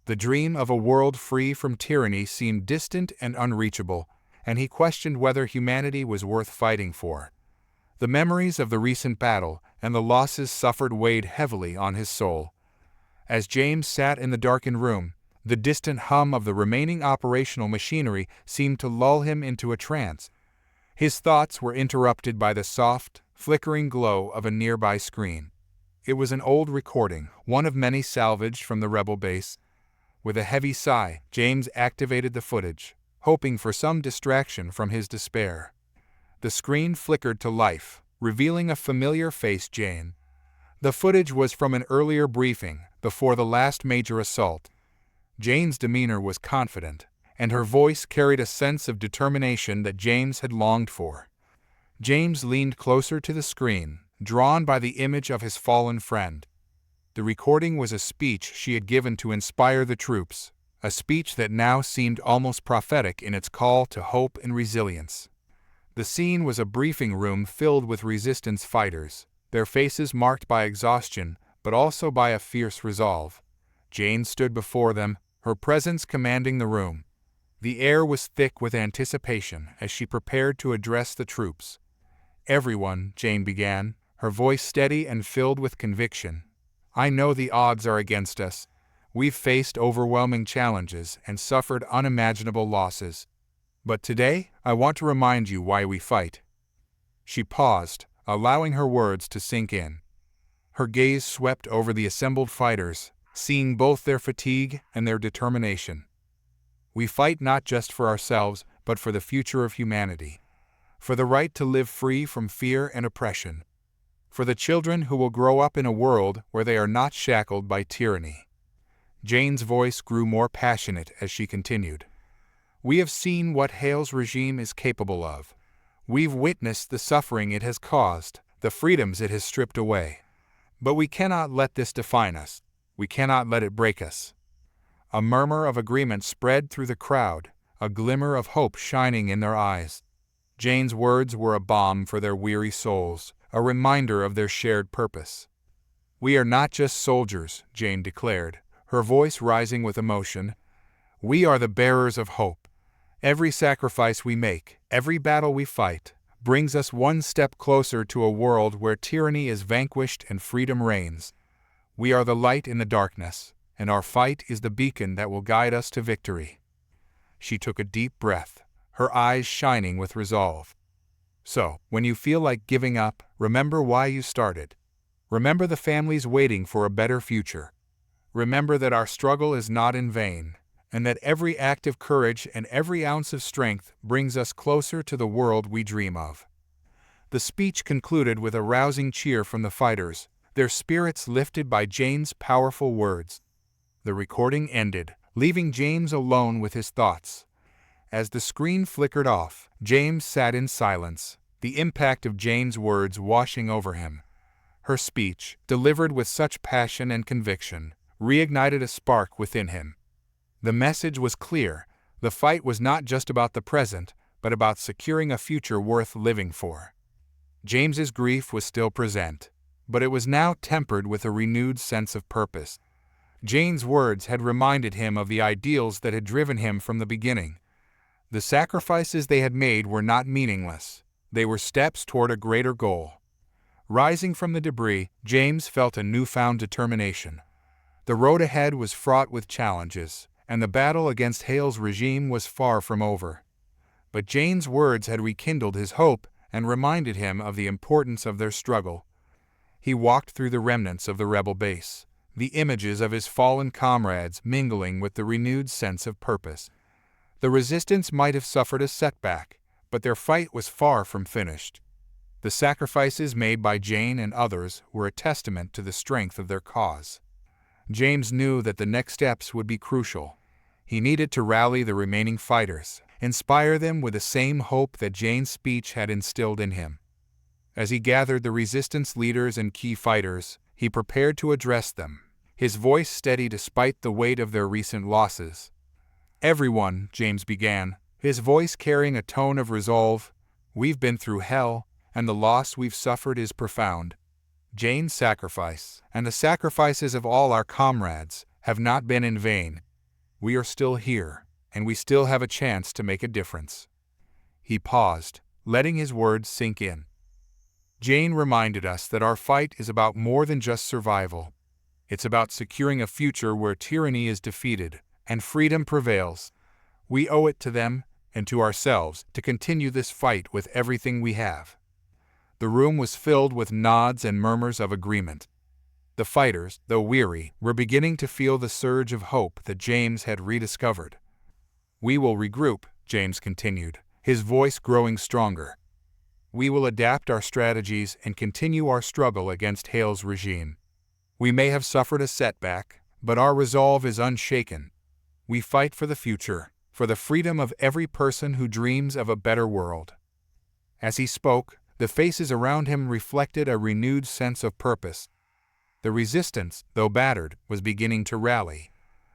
The dream of a world free from tyranny seemed distant and unreachable, and he questioned whether humanity was worth fighting for. The memories of the recent battle and the losses suffered weighed heavily on his soul. As James sat in the darkened room, the distant hum of the remaining operational machinery seemed to lull him into a trance. His thoughts were interrupted by the soft, flickering glow of a nearby screen. It was an old recording, one of many salvaged from the rebel base. With a heavy sigh, James activated the footage, hoping for some distraction from his despair. The screen flickered to life, revealing a familiar face, Jane. The footage was from an earlier briefing, before the last major assault. Jane's demeanor was confident, and her voice carried a sense of determination that James had longed for. James leaned closer to the screen, drawn by the image of his fallen friend. The recording was a speech she had given to inspire the troops, a speech that now seemed almost prophetic in its call to hope and resilience. The scene was a briefing room filled with resistance fighters, their faces marked by exhaustion, but also by a fierce resolve. Jane stood before them, her presence commanding the room. The air was thick with anticipation as she prepared to address the troops. "Everyone," Jane began, her voice steady and filled with conviction. "I know the odds are against us. We've faced overwhelming challenges and suffered unimaginable losses. But today, I want to remind you why we fight." She paused, allowing her words to sink in. Her gaze swept over the assembled fighters, seeing both their fatigue and their determination. "We fight not just for ourselves, but for the future of humanity. For the right to live free from fear and oppression. For the children who will grow up in a world where they are not shackled by tyranny." Jane's voice grew more passionate as she continued. "We have seen what Hale's regime is capable of. We've witnessed the suffering it has caused, the freedoms it has stripped away. But we cannot let this define us. We cannot let it break us." A murmur of agreement spread through the crowd, a glimmer of hope shining in their eyes. Jane's words were a balm for their weary souls, a reminder of their shared purpose. "We are not just soldiers," Jane declared, her voice rising with emotion. "We are the bearers of hope. Every sacrifice we make, every battle we fight, brings us one step closer to a world where tyranny is vanquished and freedom reigns. We are the light in the darkness, and our fight is the beacon that will guide us to victory." She took a deep breath, her eyes shining with resolve. "So, when you feel like giving up, remember why you started. Remember the families waiting for a better future. Remember that our struggle is not in vain, and that every act of courage and every ounce of strength brings us closer to the world we dream of." The speech concluded with a rousing cheer from the fighters, their spirits lifted by Jane's powerful words. The recording ended, leaving James alone with his thoughts. As the screen flickered off, James sat in silence, the impact of Jane's words washing over him. Her speech, delivered with such passion and conviction, reignited a spark within him. The message was clear. The fight was not just about the present, but about securing a future worth living for. James's grief was still present, but it was now tempered with a renewed sense of purpose. Jane's words had reminded him of the ideals that had driven him from the beginning. The sacrifices they had made were not meaningless. They were steps toward a greater goal. Rising from the debris, James felt a newfound determination. The road ahead was fraught with challenges, and the battle against Hale's regime was far from over. But Jane's words had rekindled his hope and reminded him of the importance of their struggle. He walked through the remnants of the rebel base, the images of his fallen comrades mingling with the renewed sense of purpose. The resistance might have suffered a setback, but their fight was far from finished. The sacrifices made by Jane and others were a testament to the strength of their cause. James knew that the next steps would be crucial. He needed to rally the remaining fighters, inspire them with the same hope that Jane's speech had instilled in him. As he gathered the resistance leaders and key fighters, he prepared to address them, his voice steady despite the weight of their recent losses. "Everyone," James began, his voice carrying a tone of resolve, "we've been through hell, and the loss we've suffered is profound. Jane's sacrifice, and the sacrifices of all our comrades, have not been in vain. We are still here, and we still have a chance to make a difference." He paused, letting his words sink in. Jane reminded us that our fight is about more than just survival. It's about securing a future where tyranny is defeated and freedom prevails. We owe it to them and to ourselves to continue this fight with everything we have. The room was filled with nods and murmurs of agreement. The fighters, though weary, were beginning to feel the surge of hope that James had rediscovered. "We will regroup," James continued, his voice growing stronger. "We will adapt our strategies and continue our struggle against Hale's regime. We may have suffered a setback, but our resolve is unshaken. We fight for the future, for the freedom of every person who dreams of a better world." As he spoke, the faces around him reflected a renewed sense of purpose. The resistance, though battered, was beginning to rally.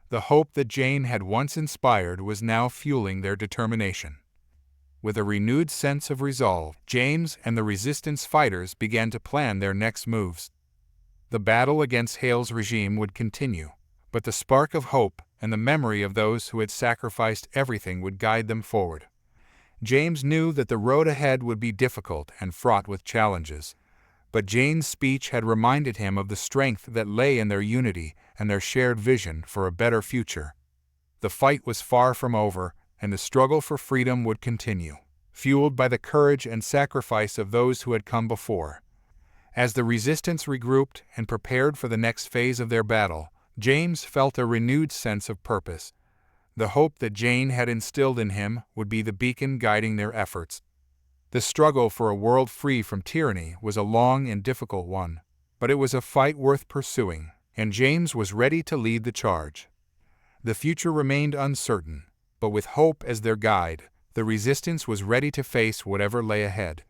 The hope that Jane had once inspired was now fueling their determination. With a renewed sense of resolve, James and the resistance fighters began to plan their next moves. The battle against Hale's regime would continue, but the spark of hope and the memory of those who had sacrificed everything would guide them forward. James knew that the road ahead would be difficult and fraught with challenges, but Jane's speech had reminded him of the strength that lay in their unity and their shared vision for a better future. The fight was far from over, and the struggle for freedom would continue, fueled by the courage and sacrifice of those who had come before. As the resistance regrouped and prepared for the next phase of their battle, James felt a renewed sense of purpose. The hope that Jane had instilled in him would be the beacon guiding their efforts. The struggle for a world free from tyranny was a long and difficult one, but it was a fight worth pursuing, and James was ready to lead the charge. The future remained uncertain, but with hope as their guide, the resistance was ready to face whatever lay ahead.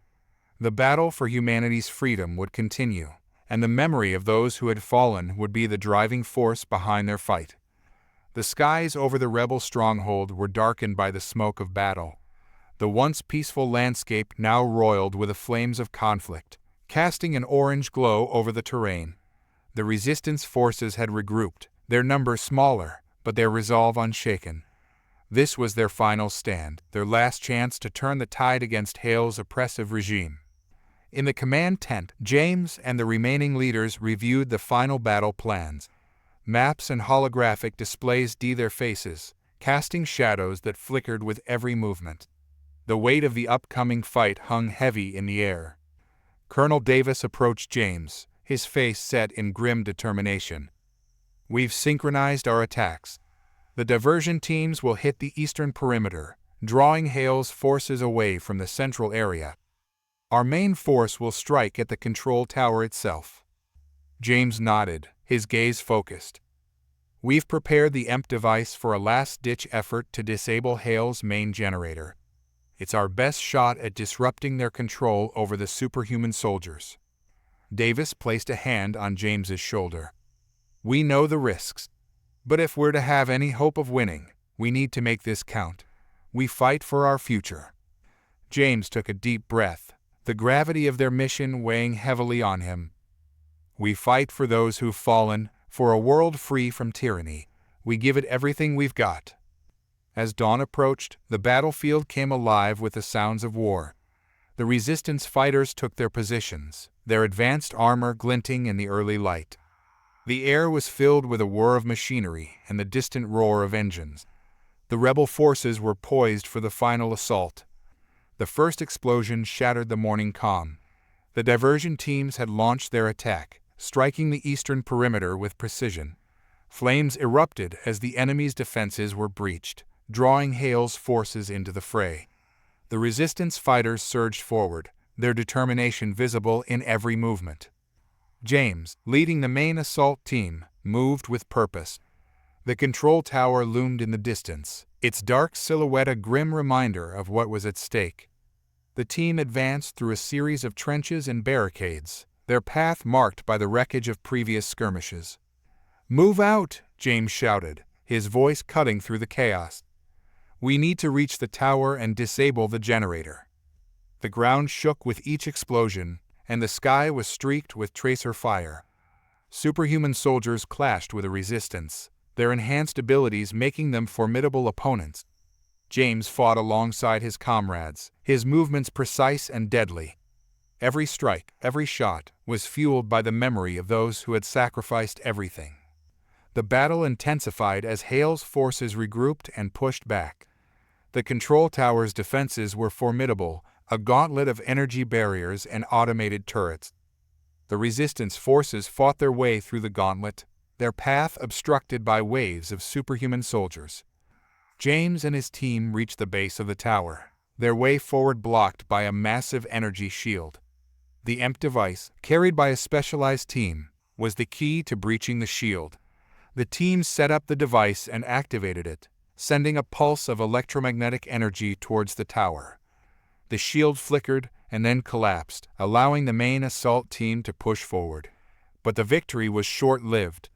The battle for humanity's freedom would continue, and the memory of those who had fallen would be the driving force behind their fight. The skies over the rebel stronghold were darkened by the smoke of battle. The once peaceful landscape now roiled with the flames of conflict, casting an orange glow over the terrain. The resistance forces had regrouped, their numbers smaller, but their resolve unshaken. This was their final stand, their last chance to turn the tide against Hale's oppressive regime. In the command tent, James and the remaining leaders reviewed the final battle plans. Maps and holographic displays their faces, casting shadows that flickered with every movement. The weight of the upcoming fight hung heavy in the air. Colonel Davis approached James, his face set in grim determination. "We've synchronized our attacks. The diversion teams will hit the eastern perimeter, drawing Hale's forces away from the central area. Our main force will strike at the control tower itself." James nodded, his gaze focused. "We've prepared the EMP device for a last-ditch effort to disable Hale's main generator. It's our best shot at disrupting their control over the superhuman soldiers." Davis placed a hand on James's shoulder. "We know the risks, but if we're to have any hope of winning, we need to make this count. We fight for our future." James took a deep breath, the gravity of their mission weighing heavily on him. "We fight for those who've fallen, for a world free from tyranny. We give it everything we've got." As dawn approached, the battlefield came alive with the sounds of war. The resistance fighters took their positions, their advanced armor glinting in the early light. The air was filled with a whir of machinery and the distant roar of engines. The rebel forces were poised for the final assault. The first explosion shattered the morning calm. The diversion teams had launched their attack, striking the eastern perimeter with precision. Flames erupted as the enemy's defenses were breached, drawing Hale's forces into the fray. The resistance fighters surged forward, their determination visible in every movement. James, leading the main assault team, moved with purpose. The control tower loomed in the distance, its dark silhouette a grim reminder of what was at stake. The team advanced through a series of trenches and barricades, their path marked by the wreckage of previous skirmishes. "Move out!" James shouted, his voice cutting through the chaos. "We need to reach the tower and disable the generator." The ground shook with each explosion, and the sky was streaked with tracer fire. Superhuman soldiers clashed with the resistance, their enhanced abilities making them formidable opponents. James fought alongside his comrades, his movements precise and deadly. Every strike, every shot, was fueled by the memory of those who had sacrificed everything. The battle intensified as Hale's forces regrouped and pushed back. The control tower's defenses were formidable, a gauntlet of energy barriers and automated turrets. The resistance forces fought their way through the gauntlet, their path obstructed by waves of superhuman soldiers. James and his team reached the base of the tower, their way forward blocked by a massive energy shield. The EMP device, carried by a specialized team, was the key to breaching the shield. The team set up the device and activated it, sending a pulse of electromagnetic energy towards the tower. The shield flickered and then collapsed, allowing the main assault team to push forward. But the victory was short-lived.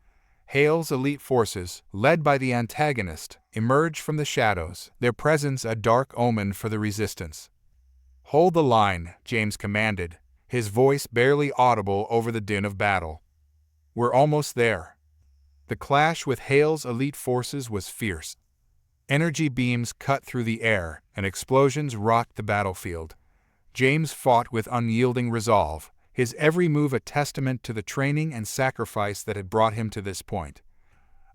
Hale's elite forces, led by the antagonist, emerged from the shadows, their presence a dark omen for the resistance. "Hold the line," James commanded, his voice barely audible over the din of battle. "We're almost there." The clash with Hale's elite forces was fierce. Energy beams cut through the air, and explosions rocked the battlefield. James fought with unyielding resolve, his every move a testament to the training and sacrifice that had brought him to this point.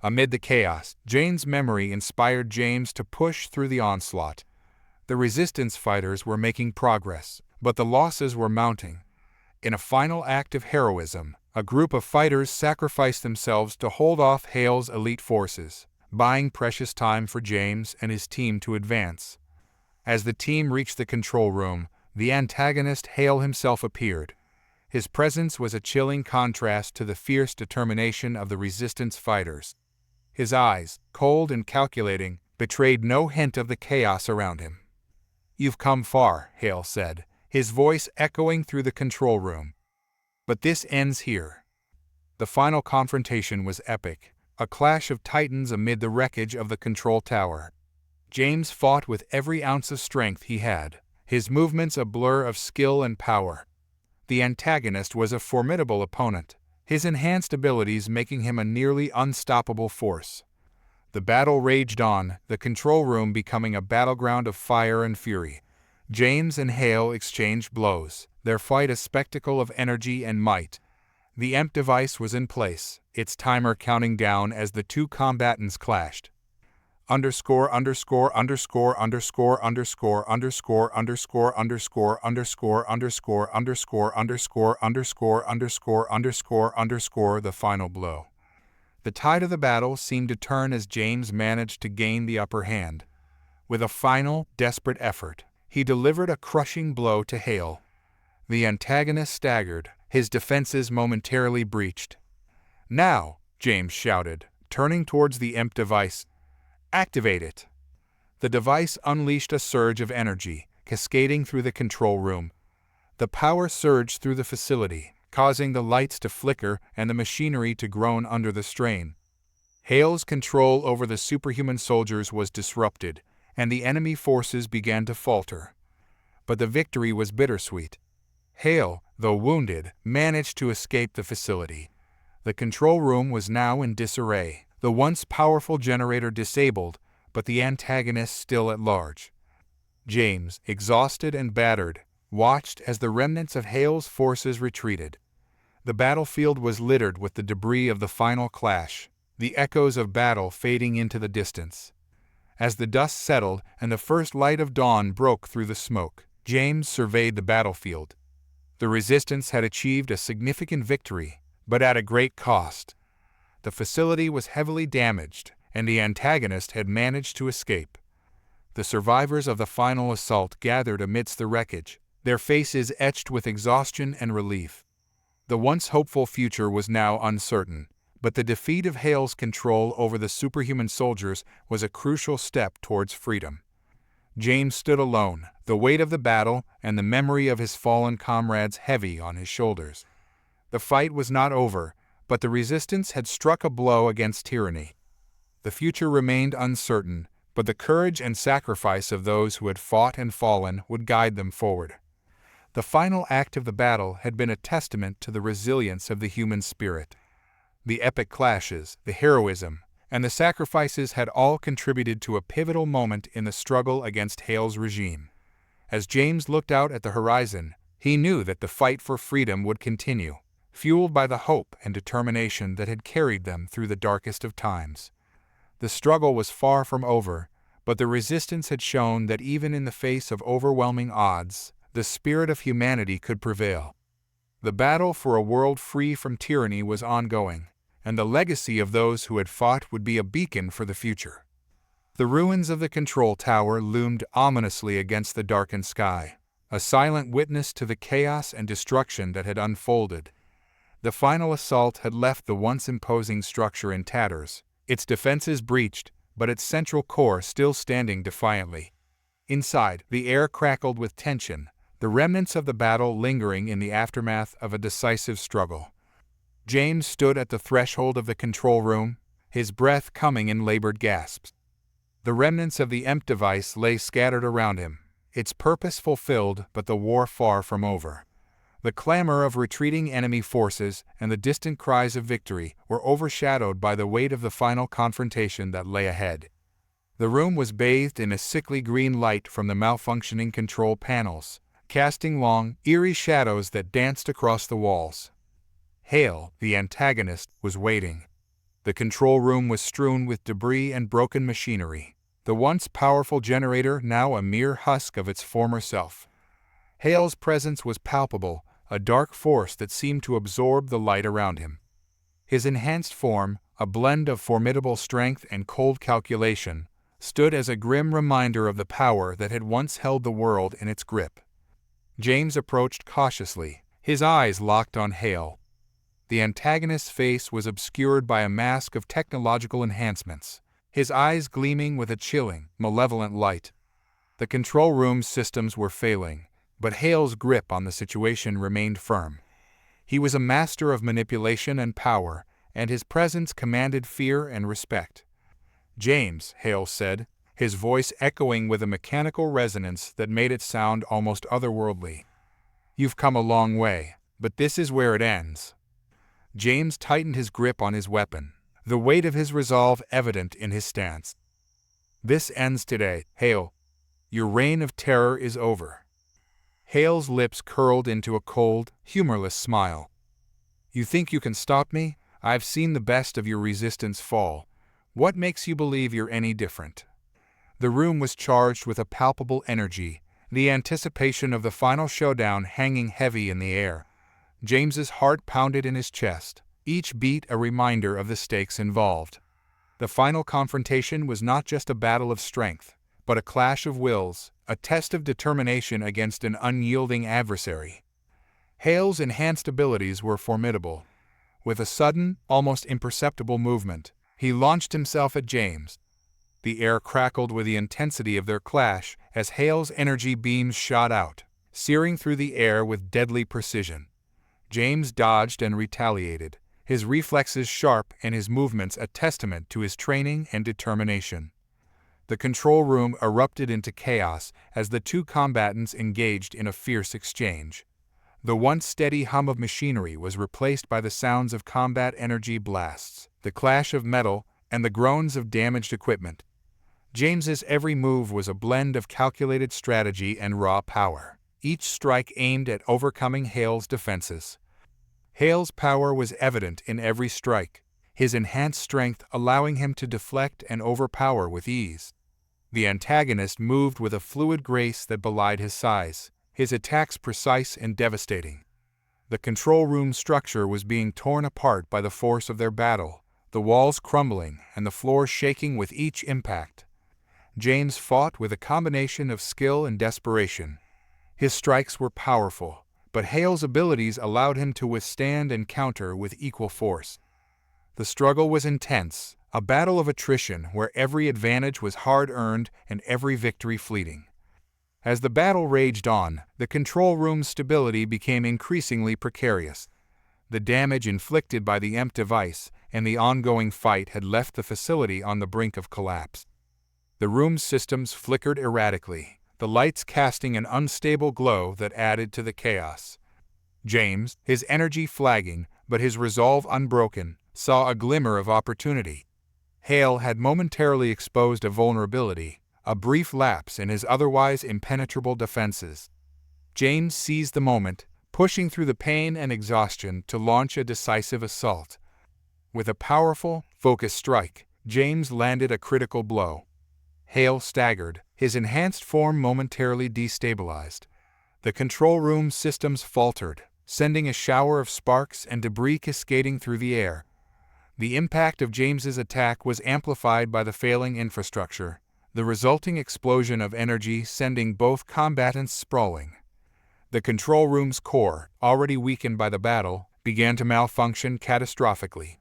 Amid the chaos, Jane's memory inspired James to push through the onslaught. The resistance fighters were making progress, but the losses were mounting. In a final act of heroism, a group of fighters sacrificed themselves to hold off Hale's elite forces, buying precious time for James and his team to advance. As the team reached the control room, the antagonist Hale himself appeared. His presence was a chilling contrast to the fierce determination of the resistance fighters. His eyes, cold and calculating, betrayed no hint of the chaos around him. "You've come far," Hale said, his voice echoing through the control room. "But this ends here." The final confrontation was epic, a clash of titans amid the wreckage of the control tower. James fought with every ounce of strength he had, his movements a blur of skill and power. The antagonist was a formidable opponent, his enhanced abilities making him a nearly unstoppable force. The battle raged on, the control room becoming a battleground of fire and fury. James and Hale exchanged blows, their fight a spectacle of energy and might. The EMP device was in place, its timer counting down as the two combatants clashed. Underscore underscore underscore underscore underscore underscore underscore underscore underscore underscore underscore underscore underscore underscore underscore underscore the final blow. The tide of the battle seemed to turn as James managed to gain the upper hand. With a final, desperate effort, he delivered a crushing blow to Hale. The antagonist staggered, his defenses momentarily breached. "Now," James shouted, turning towards the EMP device. "Activate it." The device unleashed a surge of energy, cascading through the control room. The power surged through the facility, causing the lights to flicker and the machinery to groan under the strain. Hale's control over the superhuman soldiers was disrupted, and the enemy forces began to falter. But the victory was bittersweet. Hale, though wounded, managed to escape the facility. The control room was now in disarray, the once powerful generator disabled, but the antagonist still at large. James, exhausted and battered, watched as the remnants of Hale's forces retreated. The battlefield was littered with the debris of the final clash, the echoes of battle fading into the distance. As the dust settled and the first light of dawn broke through the smoke, James surveyed the battlefield. The resistance had achieved a significant victory, but at a great cost. The facility was heavily damaged, and the antagonist had managed to escape. The survivors of the final assault gathered amidst the wreckage, their faces etched with exhaustion and relief. The once hopeful future was now uncertain, But the defeat of Hale's control over the superhuman soldiers was a crucial step towards freedom. James stood alone, the weight of the battle and the memory of his fallen comrades heavy on his shoulders. The fight was not over, but the resistance had struck a blow against tyranny. The future remained uncertain, but the courage and sacrifice of those who had fought and fallen would guide them forward. The final act of the battle had been a testament to the resilience of the human spirit. The epic clashes, the heroism, and the sacrifices had all contributed to a pivotal moment in the struggle against Hale's regime. As James looked out at the horizon, he knew that the fight for freedom would continue, fueled by the hope and determination that had carried them through the darkest of times. The struggle was far from over, but the resistance had shown that even in the face of overwhelming odds, the spirit of humanity could prevail. The battle for a world free from tyranny was ongoing, and the legacy of those who had fought would be a beacon for the future. The ruins of the control tower loomed ominously against the darkened sky, a silent witness to the chaos and destruction that had unfolded. The final assault had left the once imposing structure in tatters, its defenses breached, but its central core still standing defiantly. Inside, the air crackled with tension, the remnants of the battle lingering in the aftermath of a decisive struggle. James stood at the threshold of the control room, his breath coming in labored gasps. The remnants of the EMP device lay scattered around him, its purpose fulfilled but the war far from over. The clamor of retreating enemy forces and the distant cries of victory were overshadowed by the weight of the final confrontation that lay ahead. The room was bathed in a sickly green light from the malfunctioning control panels, casting long, eerie shadows that danced across the walls. Hale, the antagonist, was waiting. The control room was strewn with debris and broken machinery, the once powerful generator now a mere husk of its former self. Hale's presence was palpable, a dark force that seemed to absorb the light around him. His enhanced form, a blend of formidable strength and cold calculation, stood as a grim reminder of the power that had once held the world in its grip. James approached cautiously, his eyes locked on Hale. The antagonist's face was obscured by a mask of technological enhancements, his eyes gleaming with a chilling, malevolent light. The control room's systems were failing, but Hale's grip on the situation remained firm. He was a master of manipulation and power, and his presence commanded fear and respect. "James," Hale said, his voice echoing with a mechanical resonance that made it sound almost otherworldly. "You've come a long way, but this is where it ends." James tightened his grip on his weapon, the weight of his resolve evident in his stance. "This ends today, Hale. Your reign of terror is over." Hale's lips curled into a cold, humorless smile. "You think you can stop me? I've seen the best of your resistance fall. What makes you believe you're any different?" The room was charged with a palpable energy, the anticipation of the final showdown hanging heavy in the air. James's heart pounded in his chest, each beat a reminder of the stakes involved. The final confrontation was not just a battle of strength, but a clash of wills, a test of determination against an unyielding adversary. Hale's enhanced abilities were formidable. With a sudden, almost imperceptible movement, he launched himself at James. The air crackled with the intensity of their clash as Hale's energy beams shot out, searing through the air with deadly precision. James dodged and retaliated, his reflexes sharp and his movements a testament to his training and determination. The control room erupted into chaos as the two combatants engaged in a fierce exchange. The once steady hum of machinery was replaced by the sounds of combat energy blasts, the clash of metal, and the groans of damaged equipment. James's every move was a blend of calculated strategy and raw power, each strike aimed at overcoming Hale's defenses. Hale's power was evident in every strike, his enhanced strength allowing him to deflect and overpower with ease. The antagonist moved with a fluid grace that belied his size, his attacks precise and devastating. The control room structure was being torn apart by the force of their battle, the walls crumbling and the floor shaking with each impact. James fought with a combination of skill and desperation. His strikes were powerful, but Hale's abilities allowed him to withstand and counter with equal force. The struggle was intense, a battle of attrition where every advantage was hard-earned and every victory fleeting. As the battle raged on, the control room's stability became increasingly precarious. The damage inflicted by the EMP device and the ongoing fight had left the facility on the brink of collapse. The room's systems flickered erratically, the lights casting an unstable glow that added to the chaos. James, his energy flagging but his resolve unbroken, saw a glimmer of opportunity. Hale had momentarily exposed a vulnerability, a brief lapse in his otherwise impenetrable defenses. James seized the moment, pushing through the pain and exhaustion to launch a decisive assault. With a powerful, focused strike, James landed a critical blow. Hale staggered, his enhanced form momentarily destabilized. The control room systems faltered, sending a shower of sparks and debris cascading through the air. The impact of James's attack was amplified by the failing infrastructure, the resulting explosion of energy sending both combatants sprawling. The control room's core, already weakened by the battle, began to malfunction catastrophically.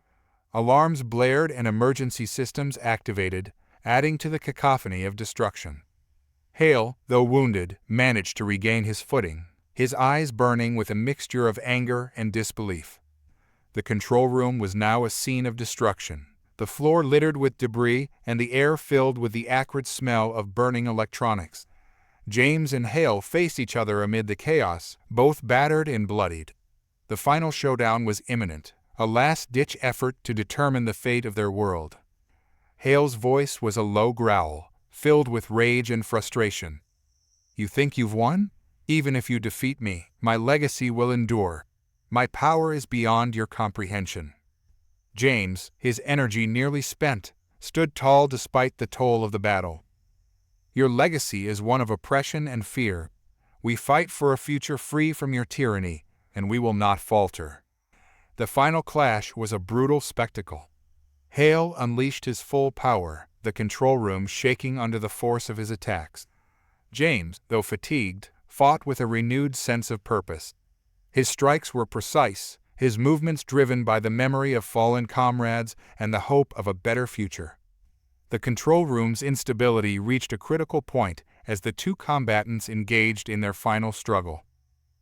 Alarms blared and emergency systems activated, adding to the cacophony of destruction. Hale, though wounded, managed to regain his footing, his eyes burning with a mixture of anger and disbelief. The control room was now a scene of destruction, the floor littered with debris and the air filled with the acrid smell of burning electronics. James and Hale faced each other amid the chaos, both battered and bloodied. The final showdown was imminent, a last-ditch effort to determine the fate of their world. Hale's voice was a low growl, filled with rage and frustration. "You think you've won? Even if you defeat me, my legacy will endure. My power is beyond your comprehension." James, his energy nearly spent, stood tall despite the toll of the battle. "Your legacy is one of oppression and fear. We fight for a future free from your tyranny, and we will not falter." The final clash was a brutal spectacle. Hale unleashed his full power, the control room shaking under the force of his attacks. James, though fatigued, fought with a renewed sense of purpose. His strikes were precise, his movements driven by the memory of fallen comrades and the hope of a better future. The control room's instability reached a critical point as the two combatants engaged in their final struggle.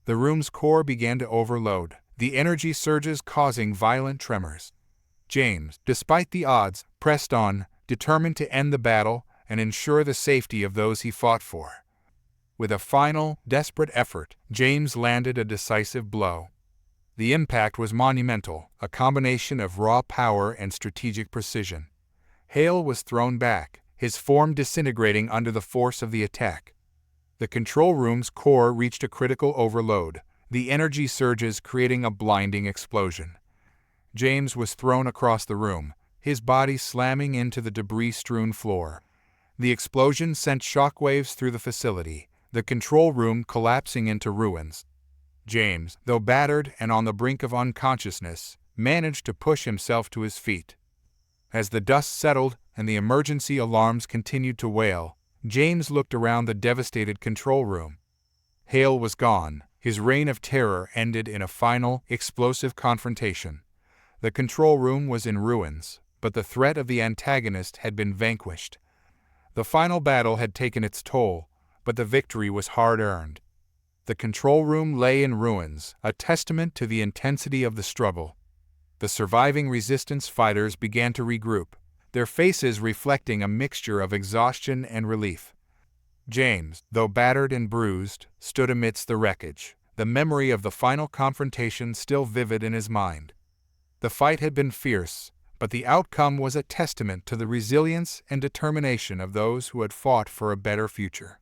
The room's core began to overload, the energy surges causing violent tremors. James, despite the odds, pressed on, determined to end the battle and ensure the safety of those he fought for. With a final, desperate effort, James landed a decisive blow. The impact was monumental, a combination of raw power and strategic precision. Hale was thrown back, his form disintegrating under the force of the attack. The control room's core reached a critical overload, the energy surges creating a blinding explosion. James was thrown across the room, his body slamming into the debris-strewn floor. The explosion sent shockwaves through the facility, the control room collapsing into ruins. James, though battered and on the brink of unconsciousness, managed to push himself to his feet. As the dust settled and the emergency alarms continued to wail, James looked around the devastated control room. Hale was gone, his reign of terror ended in a final, explosive confrontation. The control room was in ruins, but the threat of the antagonist had been vanquished. The final battle had taken its toll, but the victory was hard-earned. The control room lay in ruins, a testament to the intensity of the struggle. The surviving resistance fighters began to regroup, their faces reflecting a mixture of exhaustion and relief. James, though battered and bruised, stood amidst the wreckage, the memory of the final confrontation still vivid in his mind. The fight had been fierce, but the outcome was a testament to the resilience and determination of those who had fought for a better future.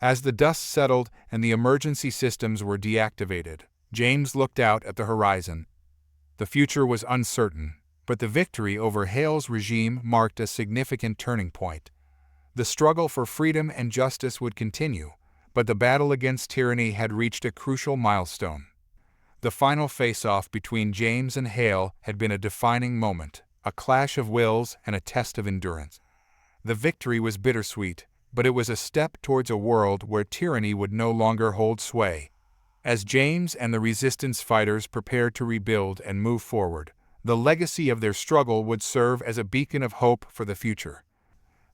As the dust settled and the emergency systems were deactivated, James looked out at the horizon. The future was uncertain, but the victory over Hale's regime marked a significant turning point. The struggle for freedom and justice would continue, but the battle against tyranny had reached a crucial milestone. The final face-off between James and Hale had been a defining moment, a clash of wills and a test of endurance. The victory was bittersweet, but it was a step towards a world where tyranny would no longer hold sway. As James and the resistance fighters prepared to rebuild and move forward, The legacy of their struggle would serve as a beacon of hope for the future.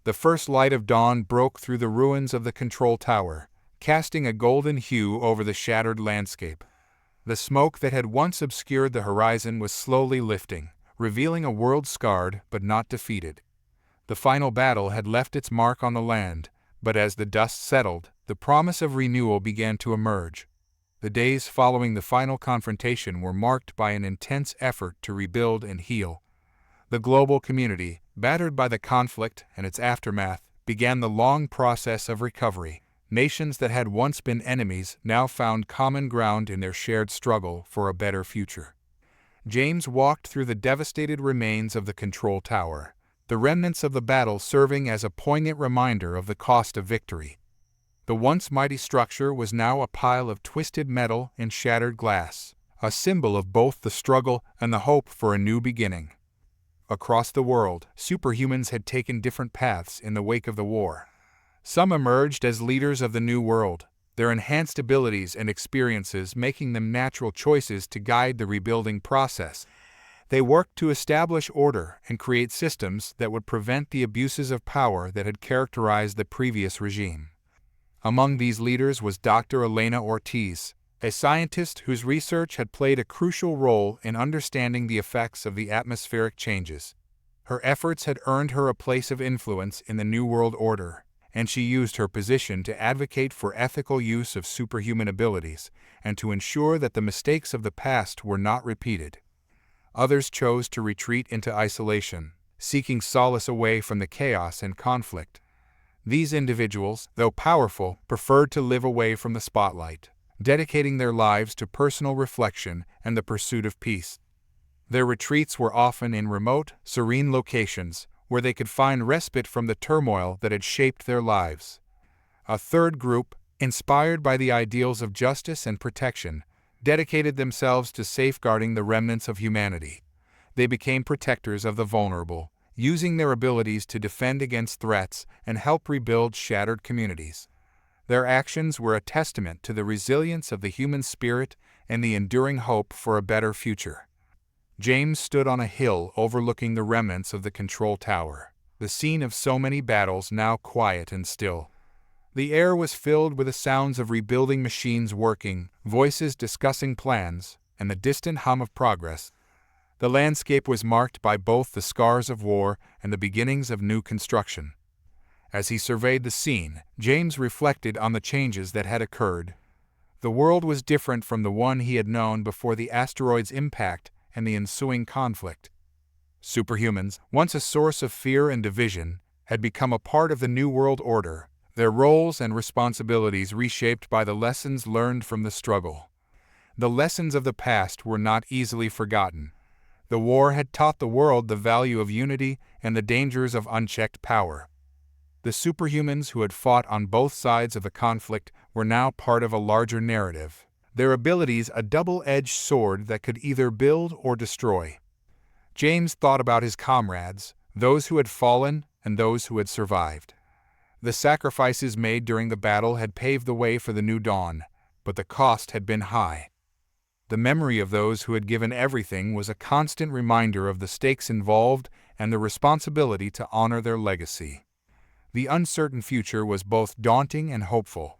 The first light of dawn broke through the ruins of the control tower, casting a golden hue over the shattered landscape. The smoke that had once obscured the horizon was slowly lifting, revealing a world scarred but not defeated. The final battle had left its mark on the land, but as the dust settled, the promise of renewal began to emerge. The days following the final confrontation were marked by an intense effort to rebuild and heal. The global community, battered by the conflict and its aftermath, began the long process of recovery. Nations that had once been enemies now found common ground in their shared struggle for a better future. James walked through the devastated remains of the control tower, the remnants of the battle serving as a poignant reminder of the cost of victory. The once mighty structure was now a pile of twisted metal and shattered glass, a symbol of both the struggle and the hope for a new beginning. Across the world, superhumans had taken different paths in the wake of the war. Some emerged as leaders of the new world, their enhanced abilities and experiences making them natural choices to guide the rebuilding process. They worked to establish order and create systems that would prevent the abuses of power that had characterized the previous regime. Among these leaders was Dr. Elena Ortiz, a scientist whose research had played a crucial role in understanding the effects of the atmospheric changes. Her efforts had earned her a place of influence in the New World Order, and she used her position to advocate for ethical use of superhuman abilities and to ensure that the mistakes of the past were not repeated. Others chose to retreat into isolation, seeking solace away from the chaos and conflict. These individuals, though powerful, preferred to live away from the spotlight, dedicating their lives to personal reflection and the pursuit of peace. Their retreats were often in remote, serene locations, where they could find respite from the turmoil that had shaped their lives. A third group, inspired by the ideals of justice and protection, dedicated themselves to safeguarding the remnants of humanity. They became protectors of the vulnerable, using their abilities to defend against threats and help rebuild shattered communities. Their actions were a testament to the resilience of the human spirit and the enduring hope for a better future. James stood on a hill overlooking the remnants of the control tower, the scene of so many battles now quiet and still. The air was filled with the sounds of rebuilding machines working, voices discussing plans, and the distant hum of progress. The landscape was marked by both the scars of war and the beginnings of new construction. As he surveyed the scene, James reflected on the changes that had occurred. The world was different from the one he had known before the asteroid's impact and the ensuing conflict. Superhumans, once a source of fear and division, had become a part of the New World Order, their roles and responsibilities reshaped by the lessons learned from the struggle. The lessons of the past were not easily forgotten. The war had taught the world the value of unity and the dangers of unchecked power. The superhumans who had fought on both sides of the conflict were now part of a larger narrative, their abilities a double-edged sword that could either build or destroy. James thought about his comrades, those who had fallen and those who had survived. The sacrifices made during the battle had paved the way for the new dawn, but the cost had been high. The memory of those who had given everything was a constant reminder of the stakes involved and the responsibility to honor their legacy. The uncertain future was both daunting and hopeful.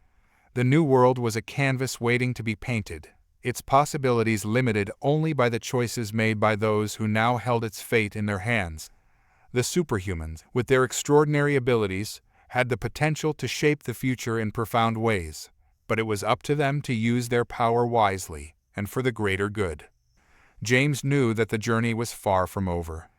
The new world was a canvas waiting to be painted, its possibilities limited only by the choices made by those who now held its fate in their hands. The superhumans, with their extraordinary abilities, had the potential to shape the future in profound ways, but it was up to them to use their power wisely and for the greater good. James knew that the journey was far from over.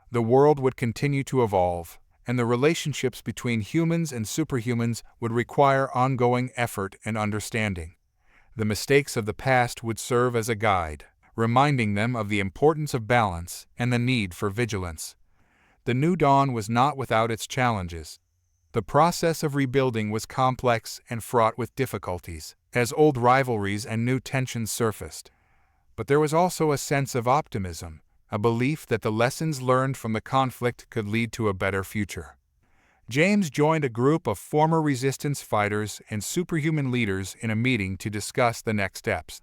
The world would continue to evolve, and the relationships between humans and superhumans would require ongoing effort and understanding. The mistakes of the past would serve as a guide, reminding them of the importance of balance and the need for vigilance. The new dawn was not without its challenges. The process of rebuilding was complex and fraught with difficulties, as old rivalries and new tensions surfaced. But there was also a sense of optimism, a belief that the lessons learned from the conflict could lead to a better future. James joined a group of former resistance fighters and superhuman leaders in a meeting to discuss the next steps.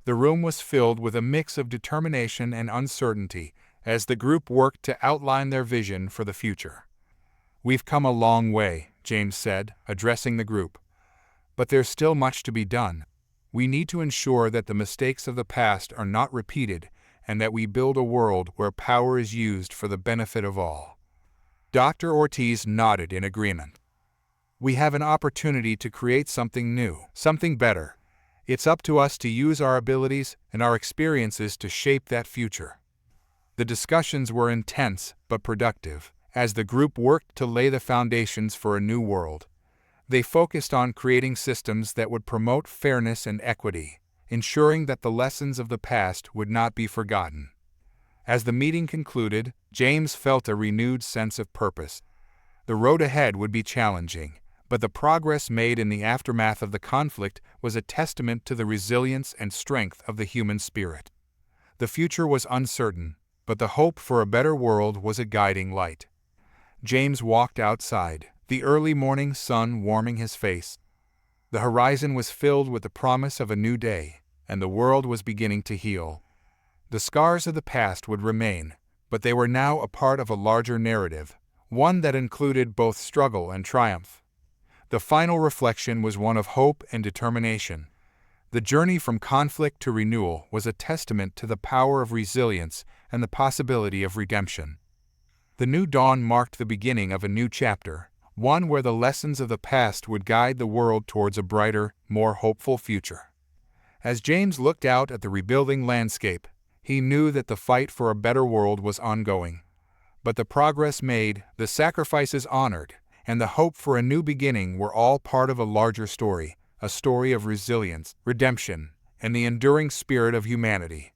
The room was filled with a mix of determination and uncertainty as the group worked to outline their vision for the future. "We've come a long way," James said, addressing the group. "But there's still much to be done. We need to ensure that the mistakes of the past are not repeated and that we build a world where power is used for the benefit of all." Dr. Ortiz nodded in agreement. "We have an opportunity to create something new, something better. It's up to us to use our abilities and our experiences to shape that future." The discussions were intense but productive as the group worked to lay the foundations for a new world. They focused on creating systems that would promote fairness and equity, ensuring that the lessons of the past would not be forgotten. As the meeting concluded, James felt a renewed sense of purpose. The road ahead would be challenging, but the progress made in the aftermath of the conflict was a testament to the resilience and strength of the human spirit. The future was uncertain, but the hope for a better world was a guiding light. James walked outside, the early morning sun warming his face. The horizon was filled with the promise of a new day, and the world was beginning to heal. The scars of the past would remain, but they were now a part of a larger narrative, one that included both struggle and triumph. The final reflection was one of hope and determination. The journey from conflict to renewal was a testament to the power of resilience and the possibility of redemption. The new dawn marked the beginning of a new chapter, one where the lessons of the past would guide the world towards a brighter, more hopeful future. As James looked out at the rebuilding landscape, he knew that the fight for a better world was ongoing. But the progress made, the sacrifices honored, and the hope for a new beginning were all part of a larger story, a story of resilience, redemption, and the enduring spirit of humanity.